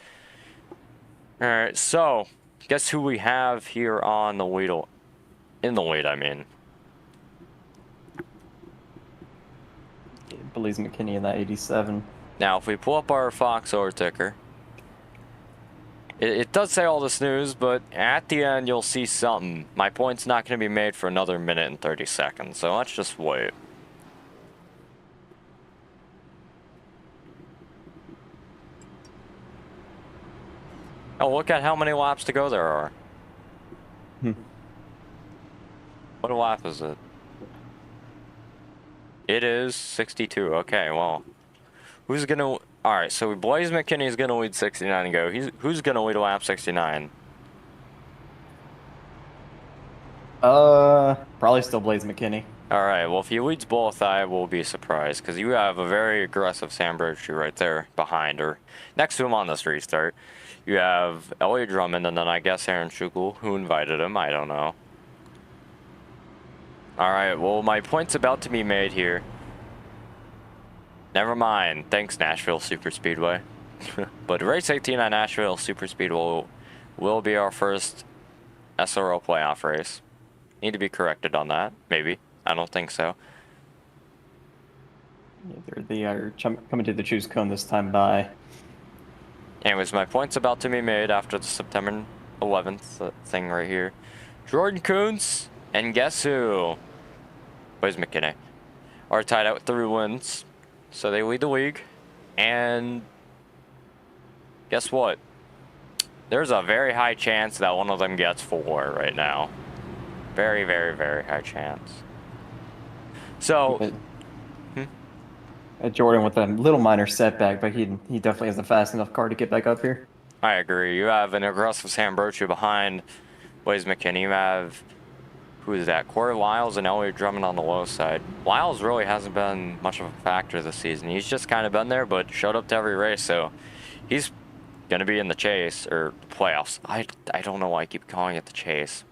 All right, so guess who we have here on the lead? In the lead, I mean. Believes McKinney in that 87. Now, if we pull up our Fox Or ticker, it does say all this news, but at the end, you'll see something. My point's not going to be made for another minute and 30 seconds, so let's just wait. Oh, look at how many laps to go there are. What lap is it? It is 62. Okay, well. Who's going to... Alright, so Blaze McKinney is going to lead 69 and go. Who's going to lead lap 69? Probably still Blaze McKinney. Alright, well, if he leads both, I will be surprised, because you have a very aggressive Sam Bridgestone right there behind, or next to him on this restart. You have Elliot Drummond, and then I guess Aaron Schugel, who invited him, I don't know. Alright, well, my point's about to be made here. Never mind. Thanks, Nashville SuperSpeedway. But race 18 at Nashville SuperSpeedway will be our first SRL playoff race. Need to be corrected on that. Maybe. I don't think so. Yeah, they are coming to the choose cone this time by. Anyways, my point's about to be made after the September 11th thing right here. Jordan Kuntz, and guess who? Boys McKinney are tied out with 3 wins, so they lead the league. And guess what? There's a very high chance that one of them gets 4 right now. Very, very, very high chance. So, Jordan with a little minor setback, but he definitely has a fast enough car to get back up here. I agree. You have an aggressive Sam Brochu behind Blaze McKinney. You have, who is that? Corey Lyles and Elliott Drummond on the low side. Lyles really hasn't been much of a factor this season. He's just kind of been there, but showed up to every race, so he's going to be in the chase, or playoffs. I don't know why I keep calling it the chase.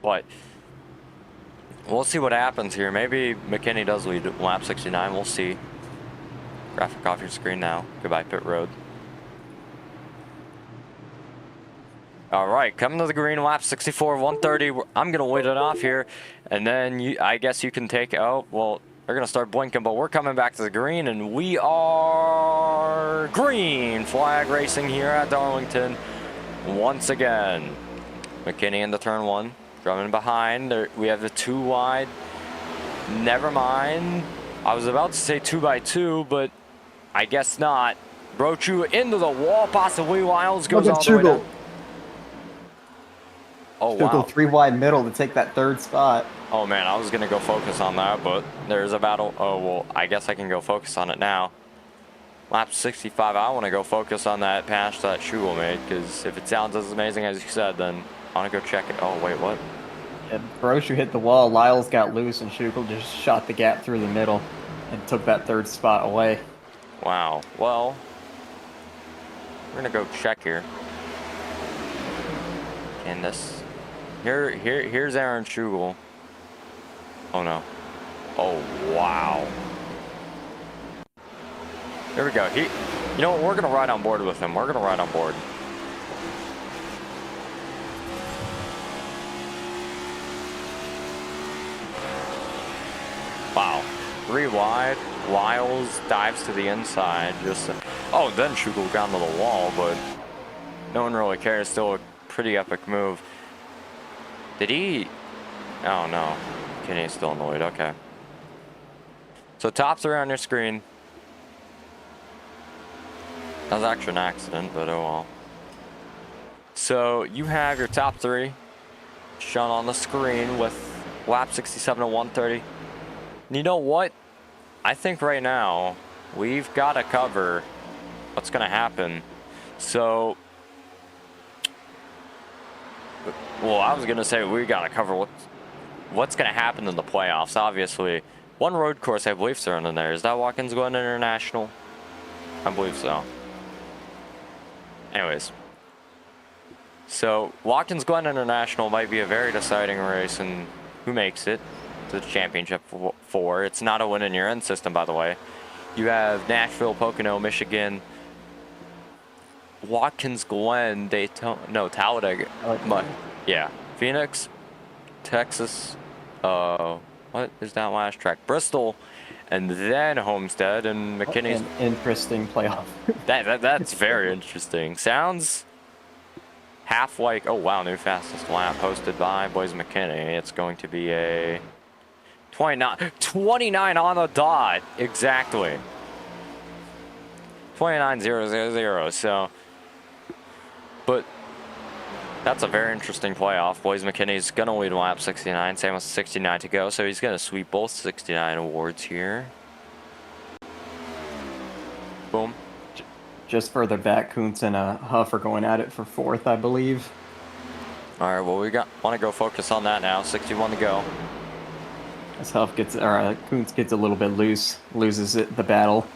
But we'll see what happens here. Maybe McKinney does lead lap 69. We'll see. Graphic off your screen now. Goodbye, pit road. All right, coming to the green, lap 64, 130. I'm going to lead it off here. And then I guess you can take, oh, well, they're going to start blinking, but we're coming back to the green, and we are green flag racing here at Darlington once again. McKinney into turn 1. Drummond behind. We have the 2 wide. Never mind. I was about to say 2x2, but I guess not. Brochu into the wall, possibly. Lyles goes all the way down. Oh, wow. 3 wide middle to take that 3rd spot. Oh, man, I was going to go focus on that, but there's a battle. Oh, well, I guess I can go focus on it now. Lap 65, I want to go focus on that pass that Schugel made, because if it sounds as amazing as you said, then I want to go check it. Oh, wait, what? Yeah, Brochu hit the wall, Lyles got loose, and Schugel just shot the gap through the middle and took that 3rd spot away. Wow. Well, we're going to go check here. And this... Here's Aaron Schugel. Oh, no. Oh, wow. There we go. You know what? We're going to ride on board with him. We're going to ride on board. Wow. 3 wide. Lyles dives to the inside. Oh, then Schugel got into the wall, but no one really cares. Still a pretty epic move. Did he? Oh, no. Kenny's still in the lead. Okay. So top 3 on your screen. That was actually an accident, but oh well. So you have your top 3 shown on the screen with lap 67 to 130. And you know what? I think right now we've got to cover what's going to happen. So, well, I was going to say we got to cover what's going to happen in the playoffs. Obviously, one road course I believe thrown in there. Is that Watkins Glen International? I believe so. Anyways, so Watkins Glen International might be a very deciding race in who makes it to the championship 4. It's not a win in your end system, by the way. You have Nashville, Pocono, Michigan, Watkins Glen, Daytona, no, Talladega. Yeah, Phoenix, Texas, what is that last track? Bristol, and then Homestead and McKinney's. An interesting playoff. That's very interesting. Sounds half like, oh wow, new fastest lap hosted by Boys McKinney. It's going to be a 29 on the dot, exactly. 29.000. So, but that's a very interesting playoff. Boys McKinney's gonna lead lap 69. Sam has 69 to go, so he's gonna sweep both 69 awards here. Boom. Just further back, Kuntz and Huff are going at it for 4th, I believe. All right, well, want to go focus on that now. 61 to go. As Huff gets, or Kuntz gets a little bit loose, loses the battle.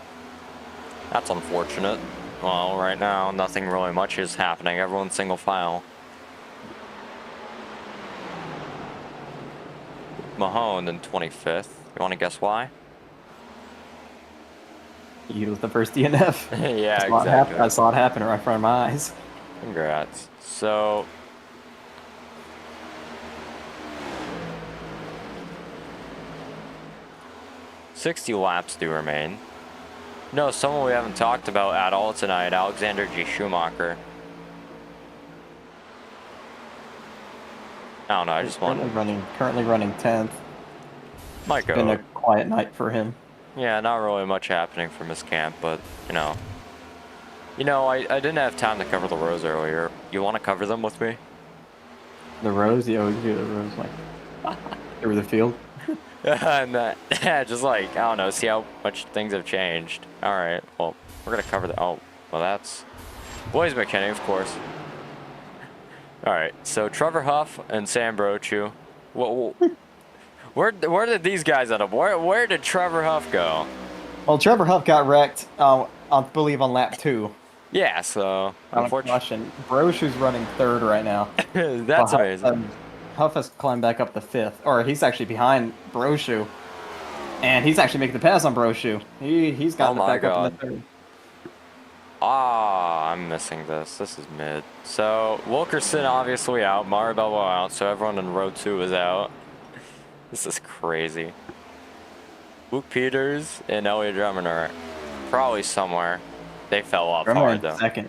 That's unfortunate. Well, right now, nothing really much is happening. Everyone's single file. Mahone in 25th. You want to guess why? He was the first DNF. Yeah, exactly. I saw it happen right in front of my eyes. Congrats. So, $60 laps do remain. No, someone we haven't talked about at all tonight, Alexander G. Schumacher. I don't know. I just want currently running 10th. might Been a go. quiet night for him. Yeah, not really much happening from his camp, but you know. I didn't have time to cover the rows earlier. You want to cover them with me? The rows, yeah, we do the rows like through the field. And yeah, just like, I don't know, see how much things have changed. All right, well, we're gonna cover the. Oh, well, that's Blaze McKinney, of course. All right, so Trevor Huff and Sam Brochu. Where did these guys end up? Where did Trevor Huff go? Well, Trevor Huff got wrecked, I believe, on lap 2. Yeah, so Unfortunately, Brochu's running 3rd right now. that's amazing. Huff has climbed back up to 5th, or he's actually behind Brochu, and he's actually making the pass on Brochu. He's got back up in the 3rd. Ah, I'm missing this. This is mid. So Wilkerson obviously out, Marabello out, so everyone in row 2 is out. This is crazy. Luke Peters and Elliot Drummond are probably somewhere. They fell off hard though. 2nd.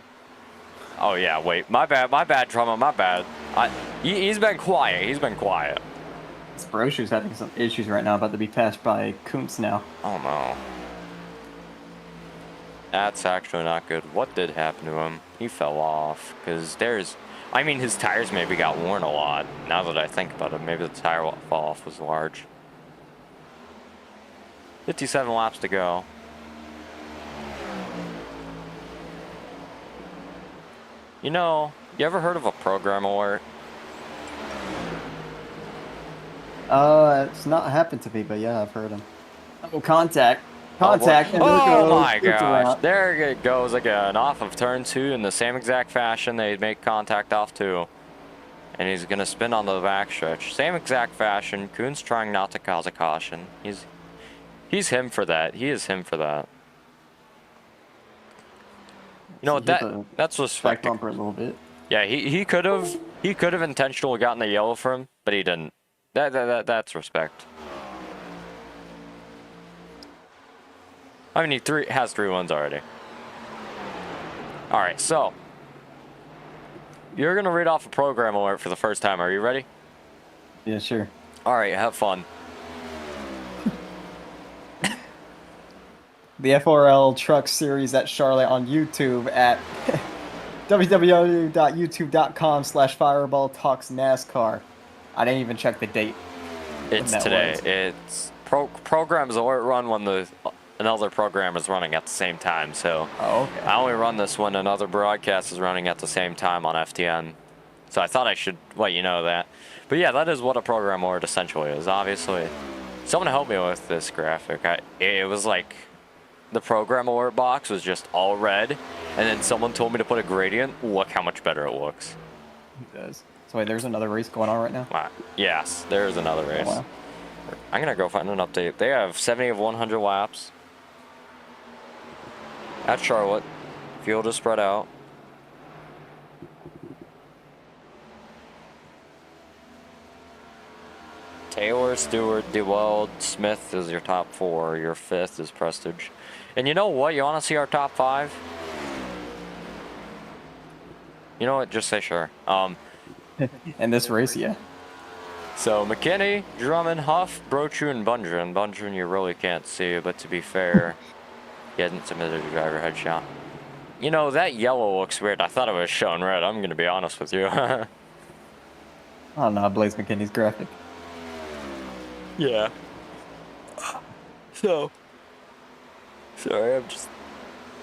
Oh yeah, wait. My bad, Drummond, my bad. He's been quiet. He's been quiet. Brochu's having some issues right now, about to be passed by Kuntz now. Oh no. That's actually not good. What did happen to him? He fell off. Because his tires maybe got worn a lot. Now that I think about it, maybe the tire fall off was large. 57 laps to go. You ever heard of a program alert? It's not happened to me, but yeah, I've heard him. Oh, contact. Oh my gosh, there it goes again, off of turn 2 in the same exact fashion they make contact off 2. And he's gonna spin on the backstretch. Same exact fashion. Kuhn's trying not to cause a caution. He's him for that. He is him for that. You know what? That's respect. Back bumper a little bit. Yeah, he could have intentionally gotten the yellow for him, but he didn't. That's respect. I mean, he has 3 wins already. All right, so you're gonna read off a program alert for the first time. Are you ready? Yeah, sure. All right, have fun. The FORL Truck Series at Charlotte on YouTube at www.youtube.com/fireballtalksnascar. I didn't even check the date. It's today. It's programs alert run when another program is running at the same time. So okay. I only run this when another broadcast is running at the same time on FTN. So I thought I should let you know that. But yeah, that is what a program alert essentially is. Obviously, someone helped me with this graphic. It was like the program alert box was just all red, and then someone told me to put a gradient. Look how much better it looks. It does. So wait, there's another race going on right now? Wow. Yes, there's another race. Oh, wow. I'm going to go find an update. They have 70 of 100 laps at Charlotte. Field is spread out. Taylor, Stewart, DeWeld, Smith is your top 4. Your 5th is Prestige. And you know what? You want to see our top 5? You know what? Just say sure. In this race, yeah. So McKinney, Drummond, Huff, Brochu, and Bundren. Bundren you really can't see, but to be fair, he hasn't submitted a driver headshot. You know, that yellow looks weird. I thought it was shown red. I'm going to be honest with you. I don't know, Blaze McKinney's graphic. Yeah. So, sorry,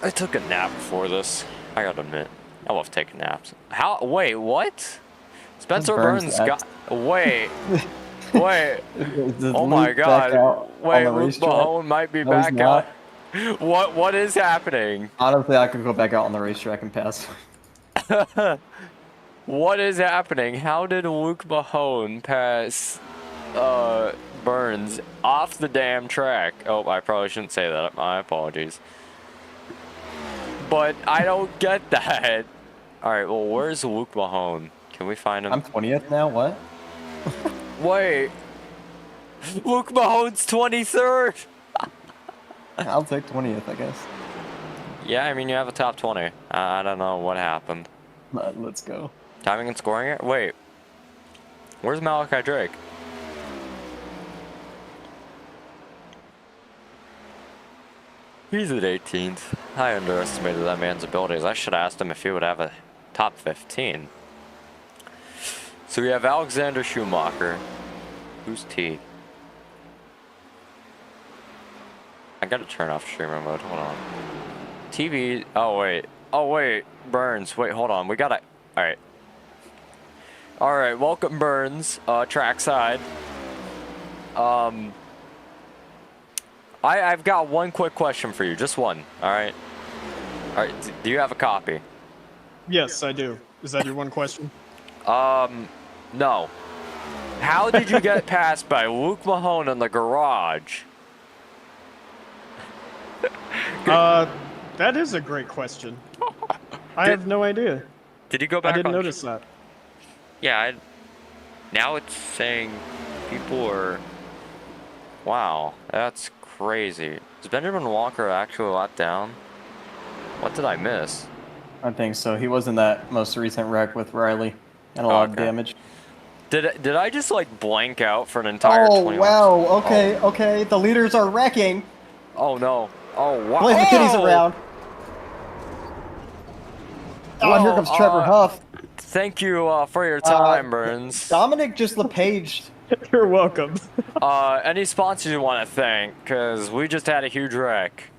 I took a nap before this. I gotta admit, I love taking naps. Wait, what? Spencer Burns got, wait. Oh my god. Wait, Luke Mahone might be back out. What is happening? Honestly, I could go back out on the racetrack and pass. What is happening? How did Luke Mahone pass Burns off the damn track? Oh, I probably shouldn't say that. My apologies. But I don't get that. All right, well, where's Luke Mahone? Can we find him? I'm 20th now. What? Wait. Luke Mahone's 23rd. I'll take 20th, I guess. Yeah, I mean, you have a top 20. I don't know what happened. Let's go. Timing and scoring it? Wait. Where's Malachi Drake? He's at 18th. I underestimated that man's abilities. I should have asked him if he would have a top 15. So we have Alexander Schumacher. Who's T? I gotta turn off streamer mode. Hold on. TV. Oh wait. Oh wait. Burns. Wait. Hold on. We gotta. All right. All right. Welcome, Burns. Trackside. I've got one quick question for you. Just one. All right. All right. Do you have a copy? Yes, I do. Is that your one question? No. How did you get passed by Luke Mahone in the garage? That is a great question. I have no idea. Did you go back? I didn't on notice that. Yeah. Now it's saying people are. Wow, that's crazy. Is Benjamin Walker actually let down? What did I miss? I think so. He was in that most recent wreck with Riley and a lot of damage. Did I just like blank out for an entire 20 wow. laps? Okay, okay. The leaders are wrecking. Oh no. Oh wow. Blaze McKinney's around. Oh, and here comes Trevor Huff. Thank you for your time, Burns. Dominic just LePaged. You're welcome. Any sponsors you want to thank? Because we just had a huge wreck.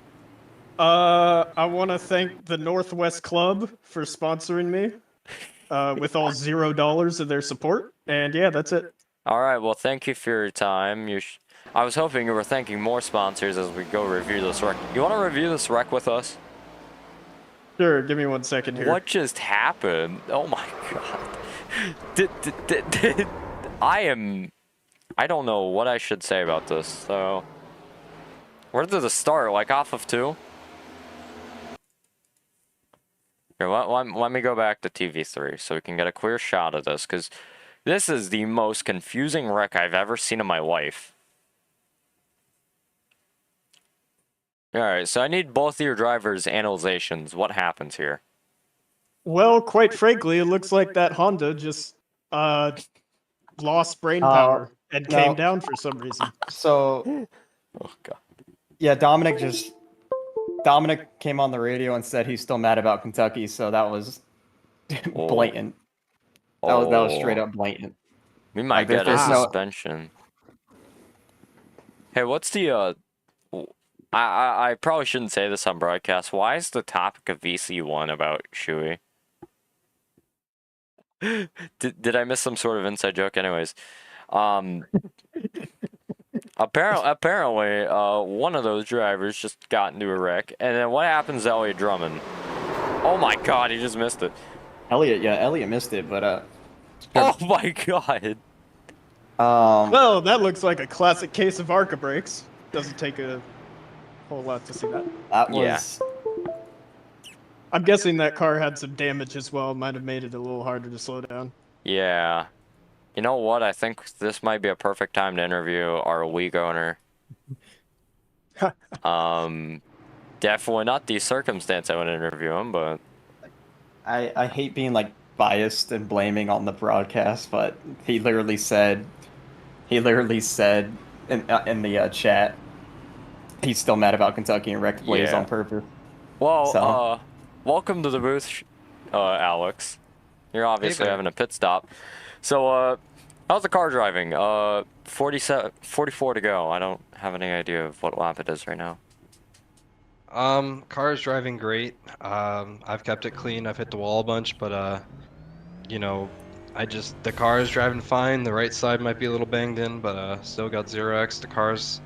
I want to thank the Northwest Club for sponsoring me with all $0 of their support. And yeah, that's it. All right. Well, thank you for your time. I was hoping you were thanking more sponsors as we go review this wreck. You want to review this wreck with us? Sure. Give me 1 second here. What just happened? Oh my god. I don't know what I should say about this. So, where did it start? Like off of 2? Here, let me go back to TV3 so we can get a clear shot of this, because this is the most confusing wreck I've ever seen in my life. Alright, so I need both of your drivers' analyzations. What happens here? Well, quite frankly, it looks like that Honda just lost brain power and came down for some reason. So, oh god. Yeah, Dominic came on the radio and said he's still mad about Kentucky, so that was blatant. That was straight up blatant. We might get a suspension. Hey, what's the I probably shouldn't say this on broadcast. Why is the topic of VC1 about Shuey? Did I miss some sort of inside joke? Anyways, apparently, one of those drivers just got into a wreck, and then what happens to Elliott Drummond? Oh my god, he just missed it. Elliott missed it, but oh my god. Well, that looks like a classic case of ARCA brakes. Doesn't take a whole lot to see that. That was. Yeah. I'm guessing that car had some damage as well. Might have made it a little harder to slow down. Yeah. You know what? I think this might be a perfect time to interview our league owner. Definitely not the circumstance I would interview him, but I hate being like biased and blaming on the broadcast, but he literally said in the chat he's still mad about Kentucky and wrecked Blaze on purpose. Well, welcome to the booth, Alex. You're obviously having a pit stop. So, how's the car driving? 44 to go. I don't have any idea of what lap it is right now. Car is driving great. I've kept it clean. I've hit the wall a bunch, but you know, the car is driving fine. The right side might be a little banged in, but still got 0x. The car's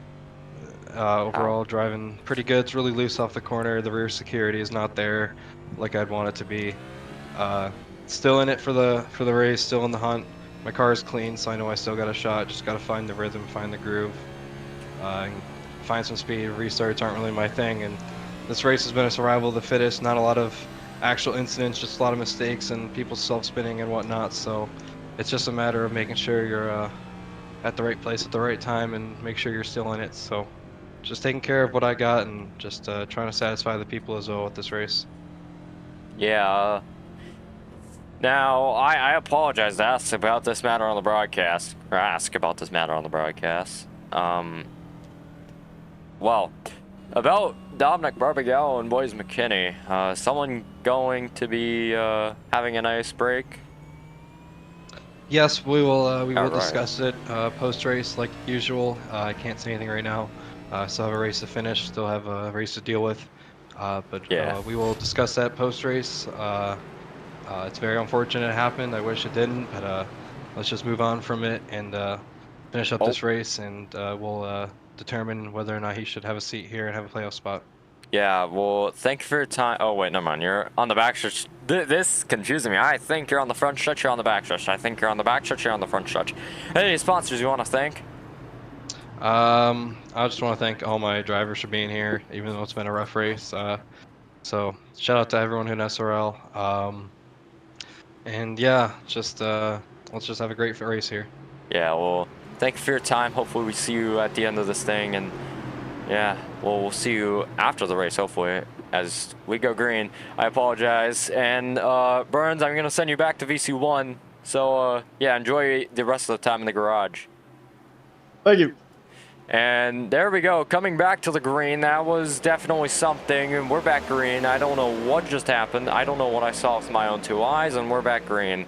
overall driving pretty good. It's really loose off the corner. The rear security is not there like I'd want it to be. Still in it for the race, still in the hunt. My car is clean, so I know I still got a shot. Just got to find the rhythm, find the groove, find some speed. Restarts aren't really my thing, and this race has been a survival of the fittest. Not a lot of actual incidents, just a lot of mistakes and people self-spinning and whatnot. So it's just a matter of making sure you're at the right place at the right time and make sure you're still in it. So just taking care of what I got and just trying to satisfy the people as well with this race. Yeah. Now, I apologize to ask about this matter on the broadcast, or ask about this matter on the broadcast. Well, about Dominic Barbagallo and Boys McKinney, someone going to be having an ice break? Yes, we will Alright. discuss it post race like usual. I can't say anything right now. Still have a race to finish. Still have a race to deal with. But Yeah. we will discuss that post race. It's very unfortunate it happened. I wish it didn't, but let's just move on from it and finish up this race, and we'll determine whether or not he should have a seat here and have a playoff spot. Yeah, well, thank you for your time. Oh, wait, never mind. You're on the back stretch. This is confusing me. I think you're on the front stretch, you're on the back stretch. I think you're on the back stretch, you're on the front stretch. Any sponsors you want to thank? I just want to thank all my drivers for being here, even though it's been a rough race. So shout out to everyone in SRL. And yeah, just let's just have a great race here. Yeah, well, thank you for your time. Hopefully we see you at the end of this thing, and yeah, well, we'll see you after the race, hopefully, as we go green. I apologize, and Burns, I'm gonna send you back to VC1, so yeah, enjoy the rest of the time in the garage. Thank you. And there we go, coming back to the green. That was definitely something, and we're back green. I don't know what just happened. I don't know what I saw with my own two eyes, and we're back green.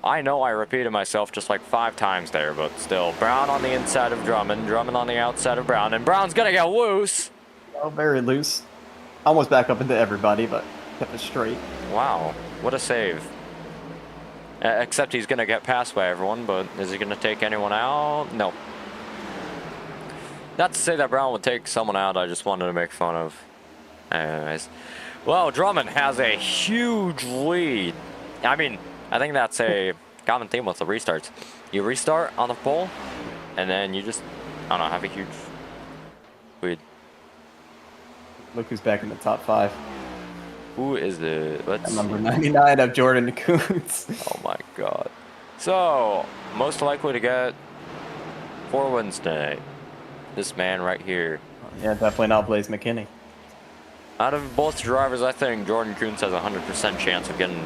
I know I repeated myself just like 5 times there, but still. Brown on the inside of Drummond, Drummond on the outside of Brown, and Brown's gonna get loose. Oh, very loose. Almost back up into everybody, but kept it straight. Wow, what a save. Except he's gonna get passed by everyone, but is he gonna take anyone out? No. Not to say that Brown would take someone out, I just wanted to make fun of. Anyways. Well, Drummond has a huge lead. I mean, I think that's a common theme with the restarts. You restart on the pole, and then you just, I don't know, have a huge lead. Look who's back in the top 5. Who is it? Let's Number see. 99 of Jordan Kuntz. Oh my god. So, most likely to get 4 wins tonight. This man right here. Yeah, definitely not Blaze McKinney. Out of both drivers, I think Jordan Kuntz has a 100% chance of getting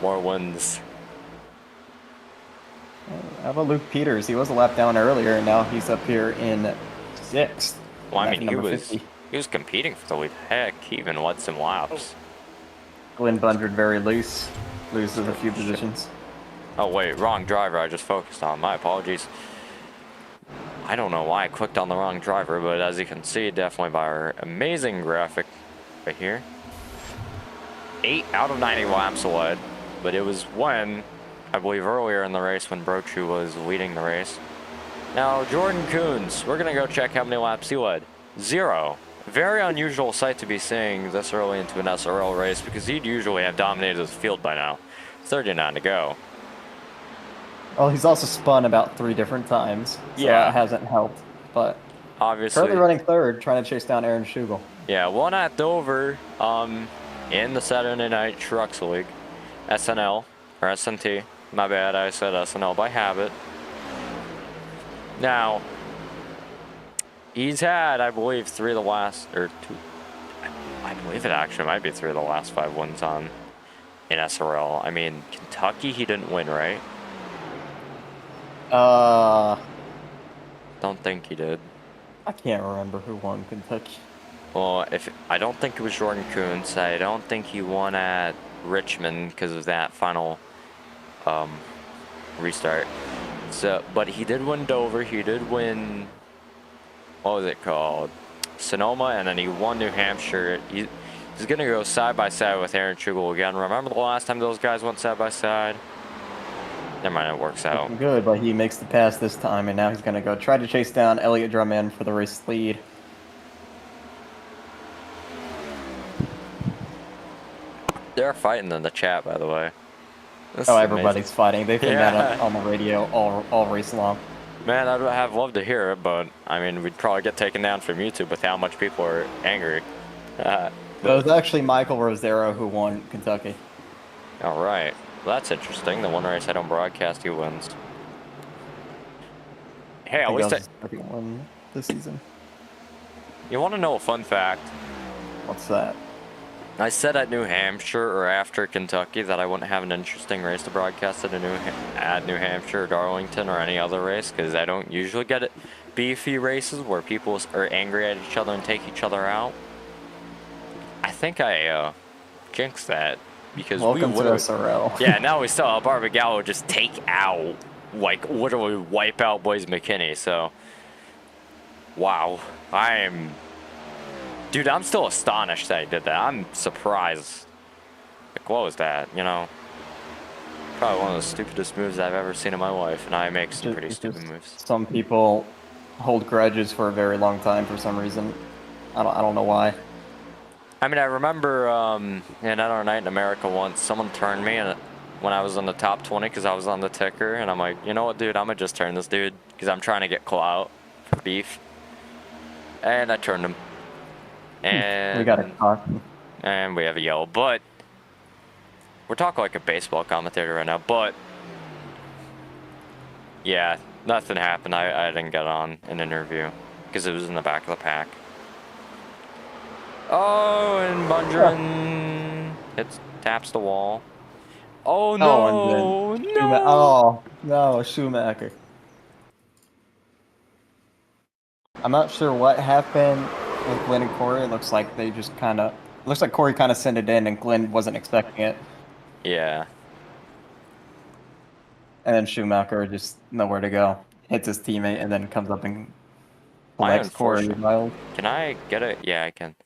more wins. How about Luke Peters? He was a lap down earlier, and now he's up here in 6th. Well, I mean, he Number was 50. competing for the lead. Heck, he even led some laps. Glenn Bundred very loose. Loses a few positions. Oh wait, wrong driver I just focused on. My apologies. I don't know why I clicked on the wrong driver, but as you can see, definitely by our amazing graphic right here. 8 out of 90 laps led, but it was when, I believe earlier in the race when Brochu was leading the race. Now, Jordan Kuntz, we're gonna go check how many laps he led. 0. Very unusual sight to be seeing this early into an SRL race, because he'd usually have dominated the field by now. 39 to go. Well, he's also spun about 3 different times, so Yeah. that hasn't helped. But Obviously. currently running 3rd, trying to chase down Aaron Schugel. Yeah, one at Dover, in the Saturday Night Trucks League, SNL, or SNT. My bad, I said SNL by habit. Now, he's had, I believe, 3 of the last, or 2, I believe it actually might be 3 of the last 5 wins on in SRL. I mean, Kentucky, he didn't win, right? Don't think he did. I can't remember who won Kentucky. Well, I don't think it was Jordan Kuntz. I don't think he won at Richmond because of that final restart. So, but he did win Dover. He did win, what was it called? Sonoma, and then he won New Hampshire. He's gonna go side by side with Aaron Schugel again. Remember the last time those guys went side by side? Never mind, it works out. Looking good, but he makes the pass this time, and now he's going to go try to chase down Elliott Drummond for the race lead. They're fighting in the chat, by the way. This Oh, is everybody's amazing. fighting. They've been Yeah. that on the radio all race long. Man, I'd have loved to hear it, but I mean, we'd probably get taken down from YouTube with how much people are angry. But it was actually Michael Rosero who won Kentucky. All right, well, that's interesting. The one race I don't broadcast, he wins. Hey, at I think least that was his second one this season. you want to know a fun fact? What's that? I said at New Hampshire or after Kentucky that I wouldn't have an interesting race to broadcast at New Hampshire or Darlington or any other race, because I don't usually get it beefy races where people are angry at each other and take each other out. I think I jinxed that, because Welcome we to SRL. Yeah, now we saw Barbara Gallo just take out, like, literally wipe out Blaze McKinney. So, wow, dude, I'm still astonished that he did that. I'm surprised. Like, what was that? You know, probably one of the stupidest moves I've ever seen in my life, and I make some pretty stupid moves. Some people hold grudges for a very long time for some reason. I don't know why. I mean, I remember in another night in America once, someone turned me when I was on the top 20 because I was on the ticker, and I'm like, you know what, dude, I'm gonna just turn this dude because I'm trying to get clout for beef, and I turned him. And we got a talk. And we have a yellow, but we're talking like a baseball commentator right now. But yeah, nothing happened. I didn't get on an interview because it was in the back of the pack. Oh, and Bungerin taps the wall. Oh no! No! Oh no, Schumacher. I'm not sure what happened with Glenn and Corey. It looks like they just kind of... looks like Corey kind of sent it in and Glenn wasn't expecting it. Yeah. And then Schumacher just nowhere to go. Hits his teammate and then comes up and collects Corey. Can I get it? Yeah, I can.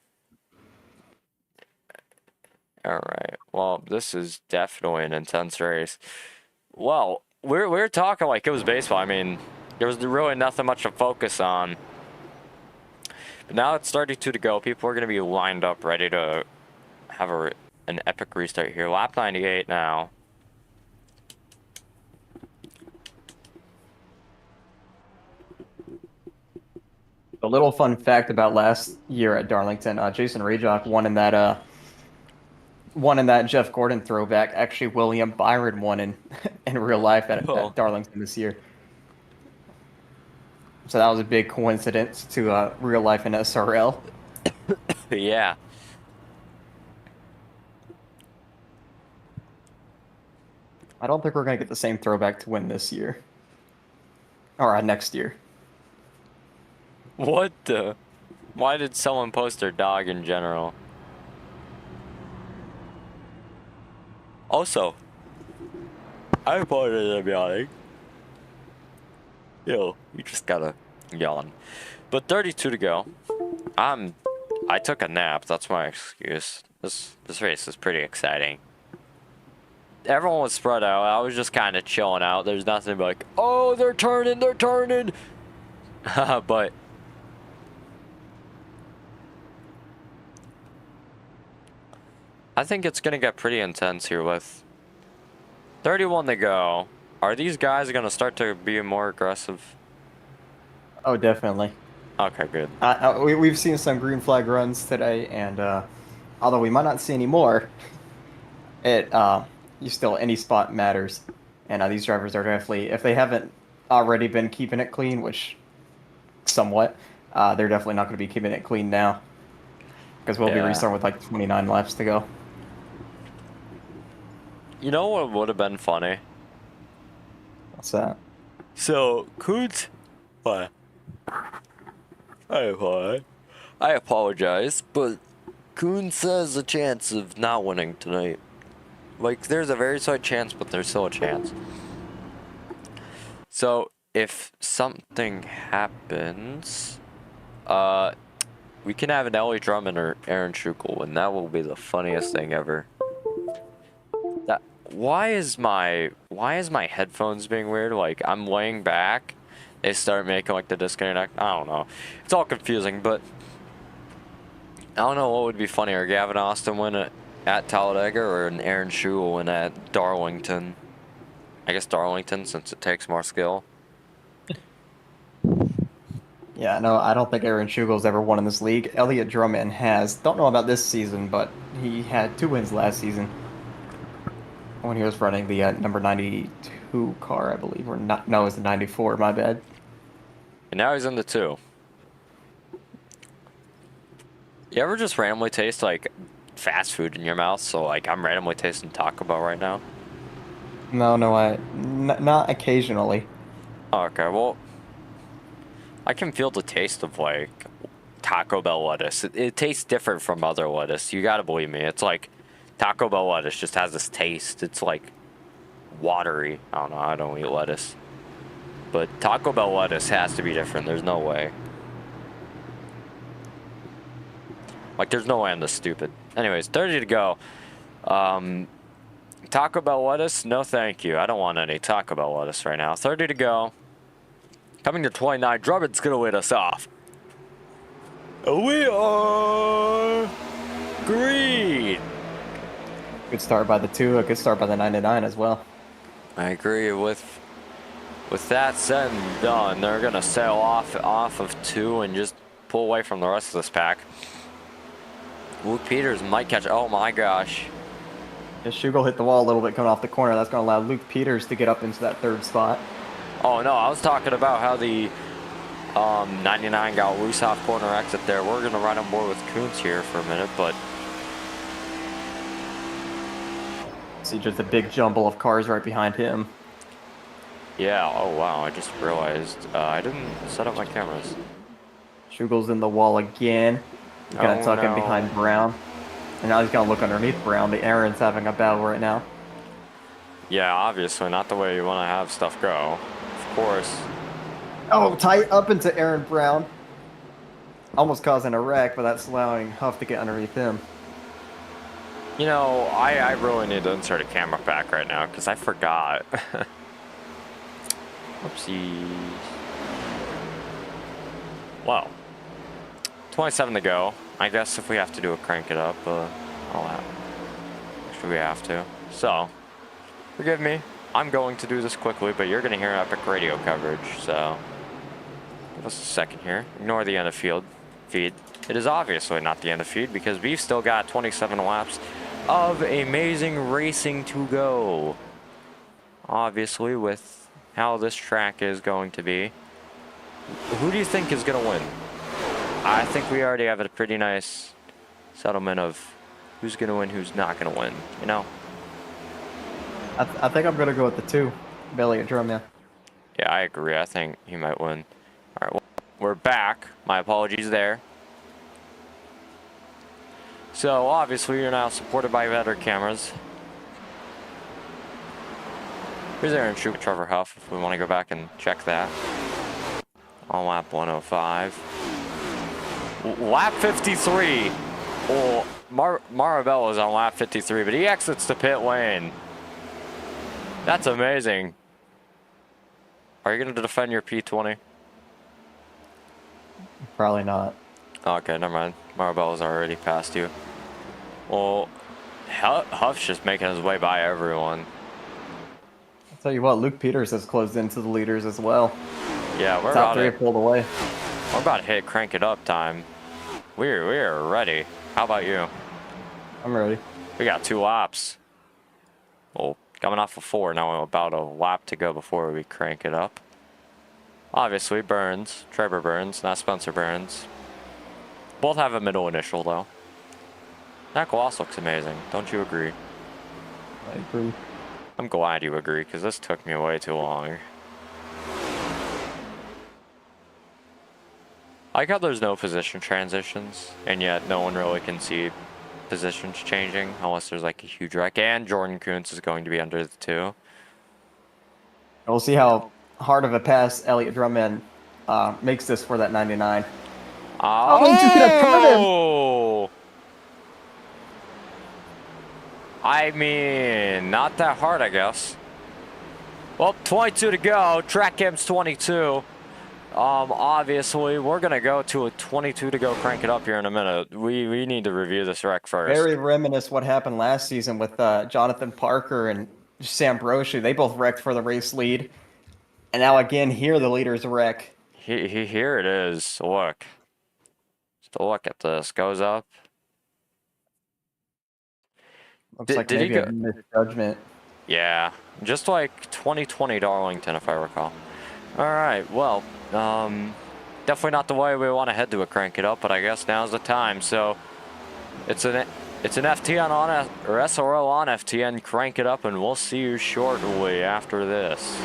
Alright. Well, this is definitely an intense race. Well, we're talking like it was baseball. I mean, there was really nothing much to focus on. But now it's 32 to go. People are going to be lined up, ready to have an epic restart here. Lap 98 now. A little fun fact about last year at Darlington, Jason Rajock won in that Jeff Gordon throwback. Actually, William Byron won in real life at Darlington this year. So that was a big coincidence to real life in SRL. Yeah. I don't think we're going to get the same throwback to win this year. Or next year. What the? Why did someone post their dog in general? Also, I apologize, I'm yawning. Yo, you just gotta yawn. But 32 to go. I took a nap, that's my excuse. This race is pretty exciting. Everyone was spread out. I was just kind of chilling out. There's nothing like, oh, they're turning. But I think it's going to get pretty intense here with 31 to go. Are these guys going to start to be more aggressive? Oh, definitely. Okay, good. We've seen some green flag runs today, and although we might not see any more, any spot matters. And these drivers are definitely, if they haven't already been keeping it clean, which somewhat, they're definitely not going to be keeping it clean now. Because we'll be restarting with like 29 laps to go. You know what would have been funny? What's that? So, Coons... What? I apologize, but Coons has a chance of not winning tonight. Like, there's a very slight chance, but there's still a chance. So, if something happens, we can have an Ellie Drummond or Aaron Schukel, and that will be the funniest thing ever. Why is my headphones being weird? Like, I'm laying back, they start making like the disconnect. I don't know. It's all confusing, but I don't know what would be funnier, Gavin Austin win at Talladega or an Aaron Schukel win at Darlington. I guess Darlington, since it takes more skill. Yeah, no, I don't think Aaron Schugel's ever won in this league. Elliott Drummond has. Don't know about this season, but he had 2 wins last season when he was running the number 92 car, I believe. Or not? No, it was the 94. My bad. And now he's in the 2. You ever just randomly taste like fast food in your mouth, so like I'm randomly tasting Taco Bell right now. No, not occasionally. Okay, well, I can feel the taste of like Taco Bell lettuce. It tastes different from other lettuce. You gotta believe me. It's like Taco Bell lettuce just has this taste. It's like watery. I don't know. I don't eat lettuce. But Taco Bell lettuce has to be different. There's no way. Like, there's no way I'm this stupid. Anyways, 30 to go. Taco Bell lettuce? No, thank you. I don't want any Taco Bell lettuce right now. 30 to go. Coming to 29. Drummond's going to lead us off. We are green. Good start by the 2. A good start by the 99 as well. I agree with that said and done. They're going to sail off of 2 and just pull away from the rest of this pack. Luke Peters might catch. Oh my gosh. Yeah, Schugel hit the wall a little bit coming off the corner. That's going to allow Luke Peters to get up into that 3rd spot. Oh no, I was talking about how the 99 got loose off corner exit there. We're going to ride on board with Kuntz here for a minute, but See just a big jumble of cars right behind him. yeah, oh wow, I just realized I didn't set up my cameras. Schugel's in the wall again. He's going to Oh, tuck in no. behind Brown. And now he's going to look underneath Brown. The Aaron's having a battle right now. Yeah, obviously not the way you want to have stuff go. Of course. Oh, tight up into Aaron Brown. Almost causing a wreck, but that's allowing Huff to get underneath him. You know, I really need to insert a camera back right now because I forgot. Whoopsies. Well, 27 to go. I guess if we have to do a crank it up, I'll have. Actually, we have to. So, forgive me. I'm going to do this quickly, but you're going to hear epic radio coverage, so give us a second here. Ignore the end of field feed. It is obviously not the end of feed because we've still got 27 laps of amazing racing to go. Obviously, with how this track is going to be. Who do you think is going to win? I think we already have a pretty nice settlement of who's going to win, who's not going to win, you know? I think I'm going to go with the 2. Elliott Drummond. Yeah, I agree. I think he might win. All right, well, we're back. My apologies there. So, obviously, you're now supported by better cameras. Here's Aaron Schumacher, Trevor Huff, if we want to go back and check that. On lap 105. Lap 53. Well, Marabello's on lap 53, but he exits the pit lane. That's amazing. Are you going to defend your P20? Probably not. Okay, never mind. Marabello's already past you. Well, Huff's just making his way by everyone. I'll tell you what, Luke Peters has closed into the leaders as well. Yeah, we're Top about 3 to, have pulled away. we're about to hit crank it up time. We're ready. How about you? I'm ready. We got 2 laps. Well, coming off of 4, now about a lap to go before we crank it up. Obviously, Burns, Trevor Burns, not Spencer Burns. Both have a middle initial, though. That gloss looks amazing. Don't you agree? I agree. I'm glad you agree, because this took me way too long. I like how there's no position transitions, and yet no one really can see positions changing, unless there's like a huge wreck. And Jordan Kuntz is going to be under the 2. We'll see how hard of a pass Elliott Drummond makes this for that 99. Oh! he's just gonna turn him. I mean, not that hard, I guess. Well, 22 to go. Track cam's 22. Obviously, we're gonna go to a 22 to go. Crank it up here in a minute. We need to review this wreck first. Very reminiscent what happened last season with Jonathan Parker and Sam Brochu. They both wrecked for the race lead. And now again, here the leaders wreck. Here it is. Look. Just look at this. Goes up. Looks like maybe a misjudgment. Yeah, just like 2020 Darlington, if I recall. All right, well, definitely not the way we want to head to a crank it up, but I guess now's the time. So it's an It's an FTN on or SRL on FTN. Crank it up, and we'll see you shortly after this.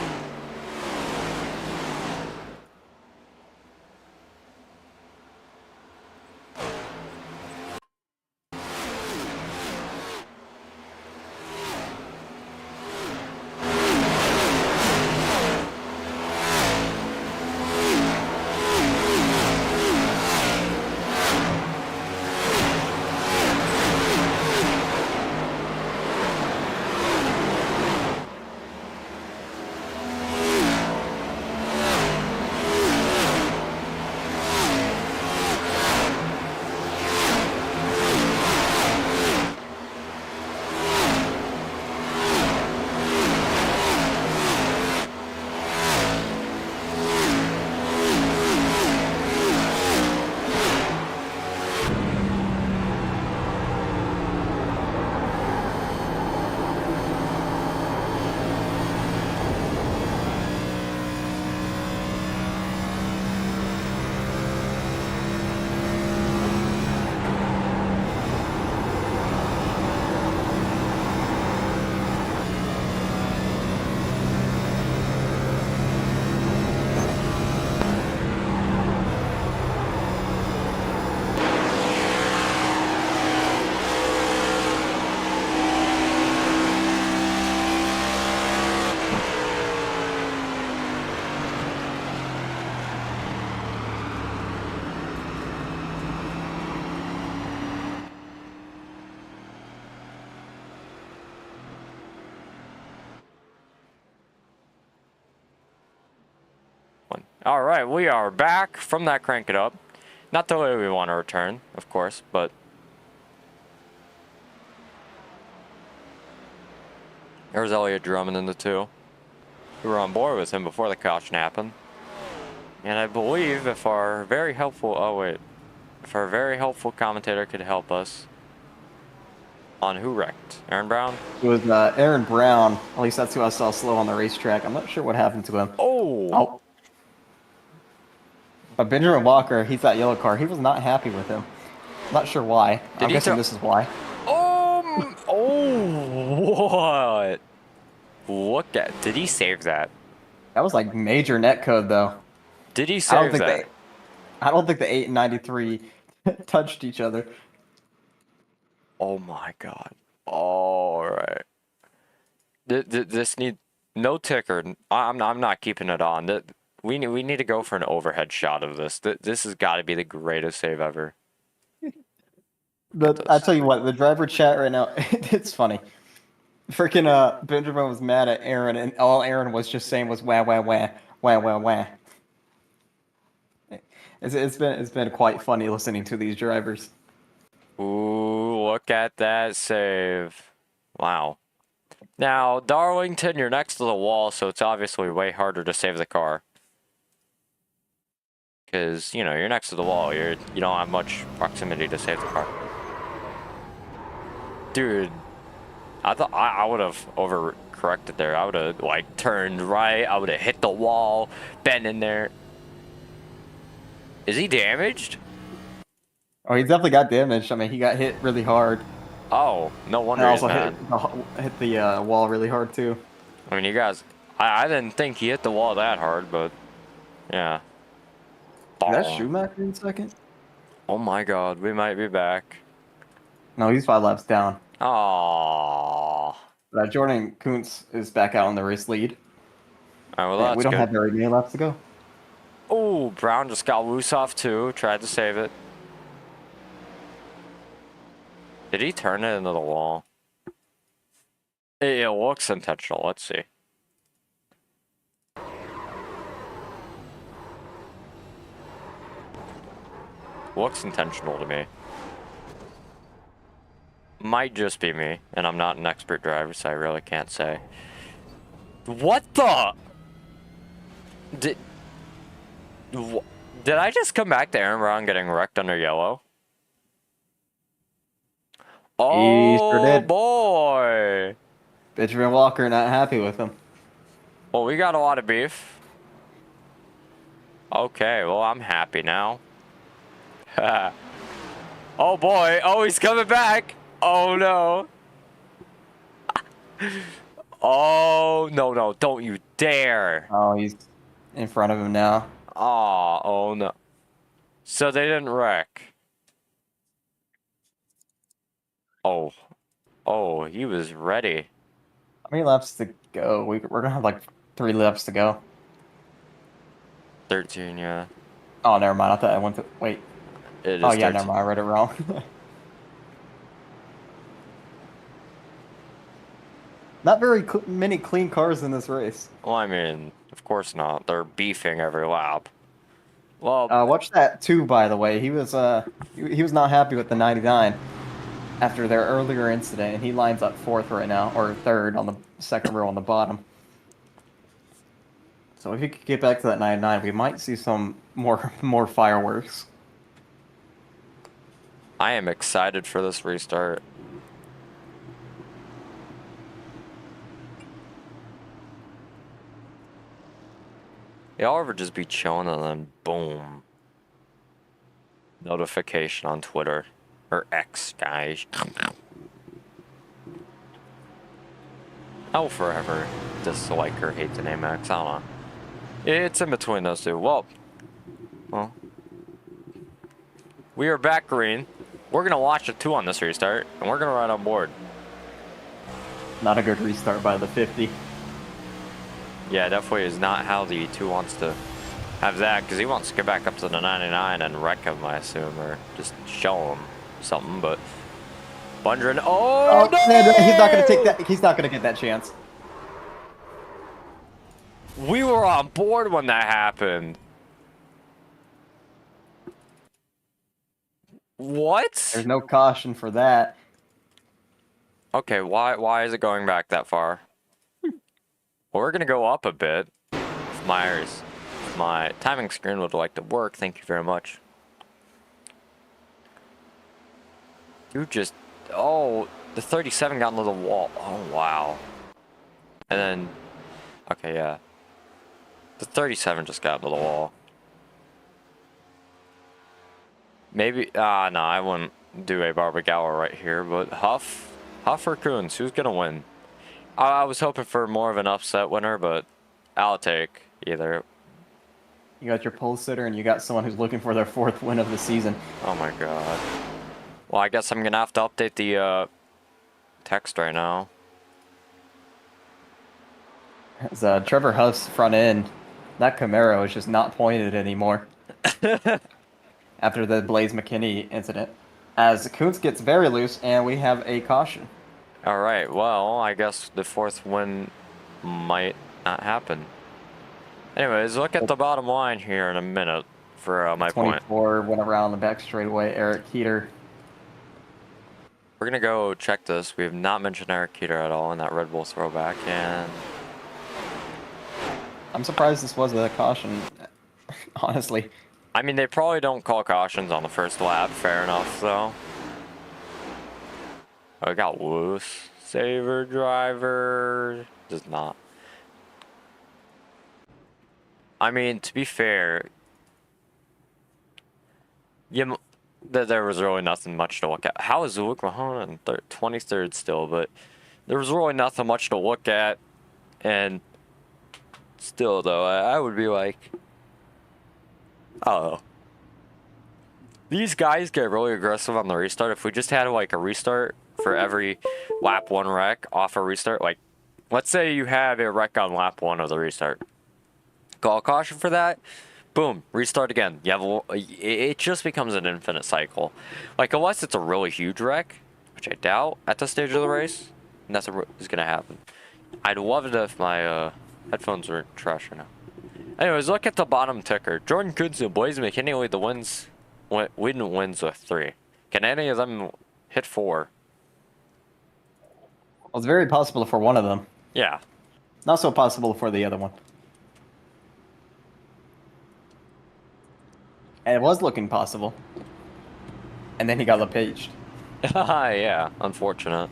All right, we are back from that crank it up. Not the way we want to return, of course, but there's Elliott Drummond in the two. We were on board with him before the caution happened. And I believe if our very helpful, if our very helpful commentator could help us on who wrecked, Aaron Brown? It was Aaron Brown. At least that's who I saw slow on the racetrack. I'm not sure what happened to him. Oh. But Benjamin Walker, he's that yellow car. He was not happy with him. Not sure why. I'm guessing this is why. What? Look at, did he save that? That was like major net code though. Did he save that? I don't think the 8 and 93 touched each other. Oh my god. All right. This need no ticker. I'm not keeping it on. We need to go for an overhead shot of this. This has got to be the greatest save ever. I tell you what, the driver chat right now, it's funny. Freaking Benjamin was mad at Aaron, and all Aaron was just saying was wah wah wah wah wah wah. It's been quite funny listening to these drivers. Ooh, look at that save! Wow. Now, Darlington, you're next to the wall, so it's obviously way harder to save the car. Because, you know, you're next to the wall. You don't have much proximity to save the car. Dude, I thought I would have overcorrected there. I would have, like, turned right. I would have hit the wall, been in there. Is he damaged? Oh, he definitely got damaged. I mean, he got hit really hard. Oh, no wonder he's mad. Hit the wall really hard, too. I mean, you guys, I didn't think he hit the wall that hard, but, yeah. Is that Schumacher in second? Oh my god, we might be back. No, he's 5 laps down. Aww. Jordan Kuntz is back out on the race lead. All right, well, that's we don't good. have very many laps to go. Oh, Brown just got loose off too. Tried to save it. Did he turn it into the wall? It looks intentional. Let's see. Looks intentional to me. Might just be me, and I'm not an expert driver, so I really can't say. What the? Did I just come back to Aaron Brown getting wrecked under yellow? Oh, sure did. Boy. Benjamin Walker not happy with him. Well, we got a lot of beef. Okay, well, I'm happy now. Oh, boy. Oh, he's coming back. Oh no. Oh no no! Don't you dare! Oh, he's in front of him now. Oh no! So they didn't wreck. Oh, oh, he was ready. How many laps to go? We're gonna have like 3 laps to go. 13, yeah. Oh, never mind. I thought I went to wait. It Oh is yeah, 13. never mind. I read it wrong. Not very many clean cars in this race. Well, I mean, of course not. They're beefing every lap. Well, Watch that too. By the way, he was not happy with the 99 after their earlier incident, and he lines up 4th right now, or 3rd on the 2nd row on the bottom. So if he could get back to that 99, we might see some more fireworks. I am excited for this restart. Y'all ever just be chilling and then boom. Notification on Twitter. Or X, guys. I'll forever dislike or hate the name X. I don't know. It's in between those two. Well, we are back green. We're going to watch it too on this restart, and we're going to ride on board. Not a good restart by the 50. Yeah, definitely is not how the 2 wants to have that, because he wants to get back up to the 99 and wreck him, I assume, or just show him something, but Bundren, oh no! Man, he's not going to take that. He's not going to get that chance. We were on board when that happened. What? There's no caution for that. Okay, why is it going back that far? Well, we're gonna go up a bit. If my timing screen would like to work, thank you very much. You just, oh, the 37 got into the wall. Oh wow. And then, okay, yeah. The 37 just got into the wall. Maybe, no, I wouldn't do a Barbagallo right here, but Huff or Coons, who's gonna win? I was hoping for more of an upset winner, but I'll take either. You got your pole sitter, and you got someone who's looking for their 4th win of the season. Oh my god. Well, I guess I'm gonna have to update the text right now. As Trevor Huff's front end, that Camaro is just not pointed anymore. After the Blaze McKinney incident. As Kuntz gets very loose, and we have a caution. All right, well, I guess the 4th win might not happen. Anyways, look at the bottom line here in a minute for my point. 24 went around the back straightaway. Eric Keeter. We're gonna go check this. We have not mentioned Eric Keeter at all in that Red Bull throwback, and I'm surprised this was a caution, honestly. I mean, they probably don't call cautions on the first lap. Fair enough, though. Oh, we got loose. Saver driver. Does not. I mean, to be fair, there was really nothing much to look at. How is Luke Mahone in 23rd still? But there was really nothing much to look at. And still, though, I would be like, I don't know. These guys get really aggressive on the restart. If we just had like a restart for every lap 1 wreck off a restart, like let's say you have a wreck on lap 1 of the restart. Call caution for that. Boom, restart again. You have it just becomes an infinite cycle. Like unless it's a really huge wreck, which I doubt at this stage of the race, nothing is gonna happen. I'd love it if my headphones were trash right now. Anyways, look at the bottom ticker. Jordan Kuntz and Blaze McKinney lead the wins with 3. Can any of them hit 4? Well, it's very possible for one of them. Yeah. Not so possible for the other one. And it was looking possible. And then he got LePaged. Yeah, unfortunate.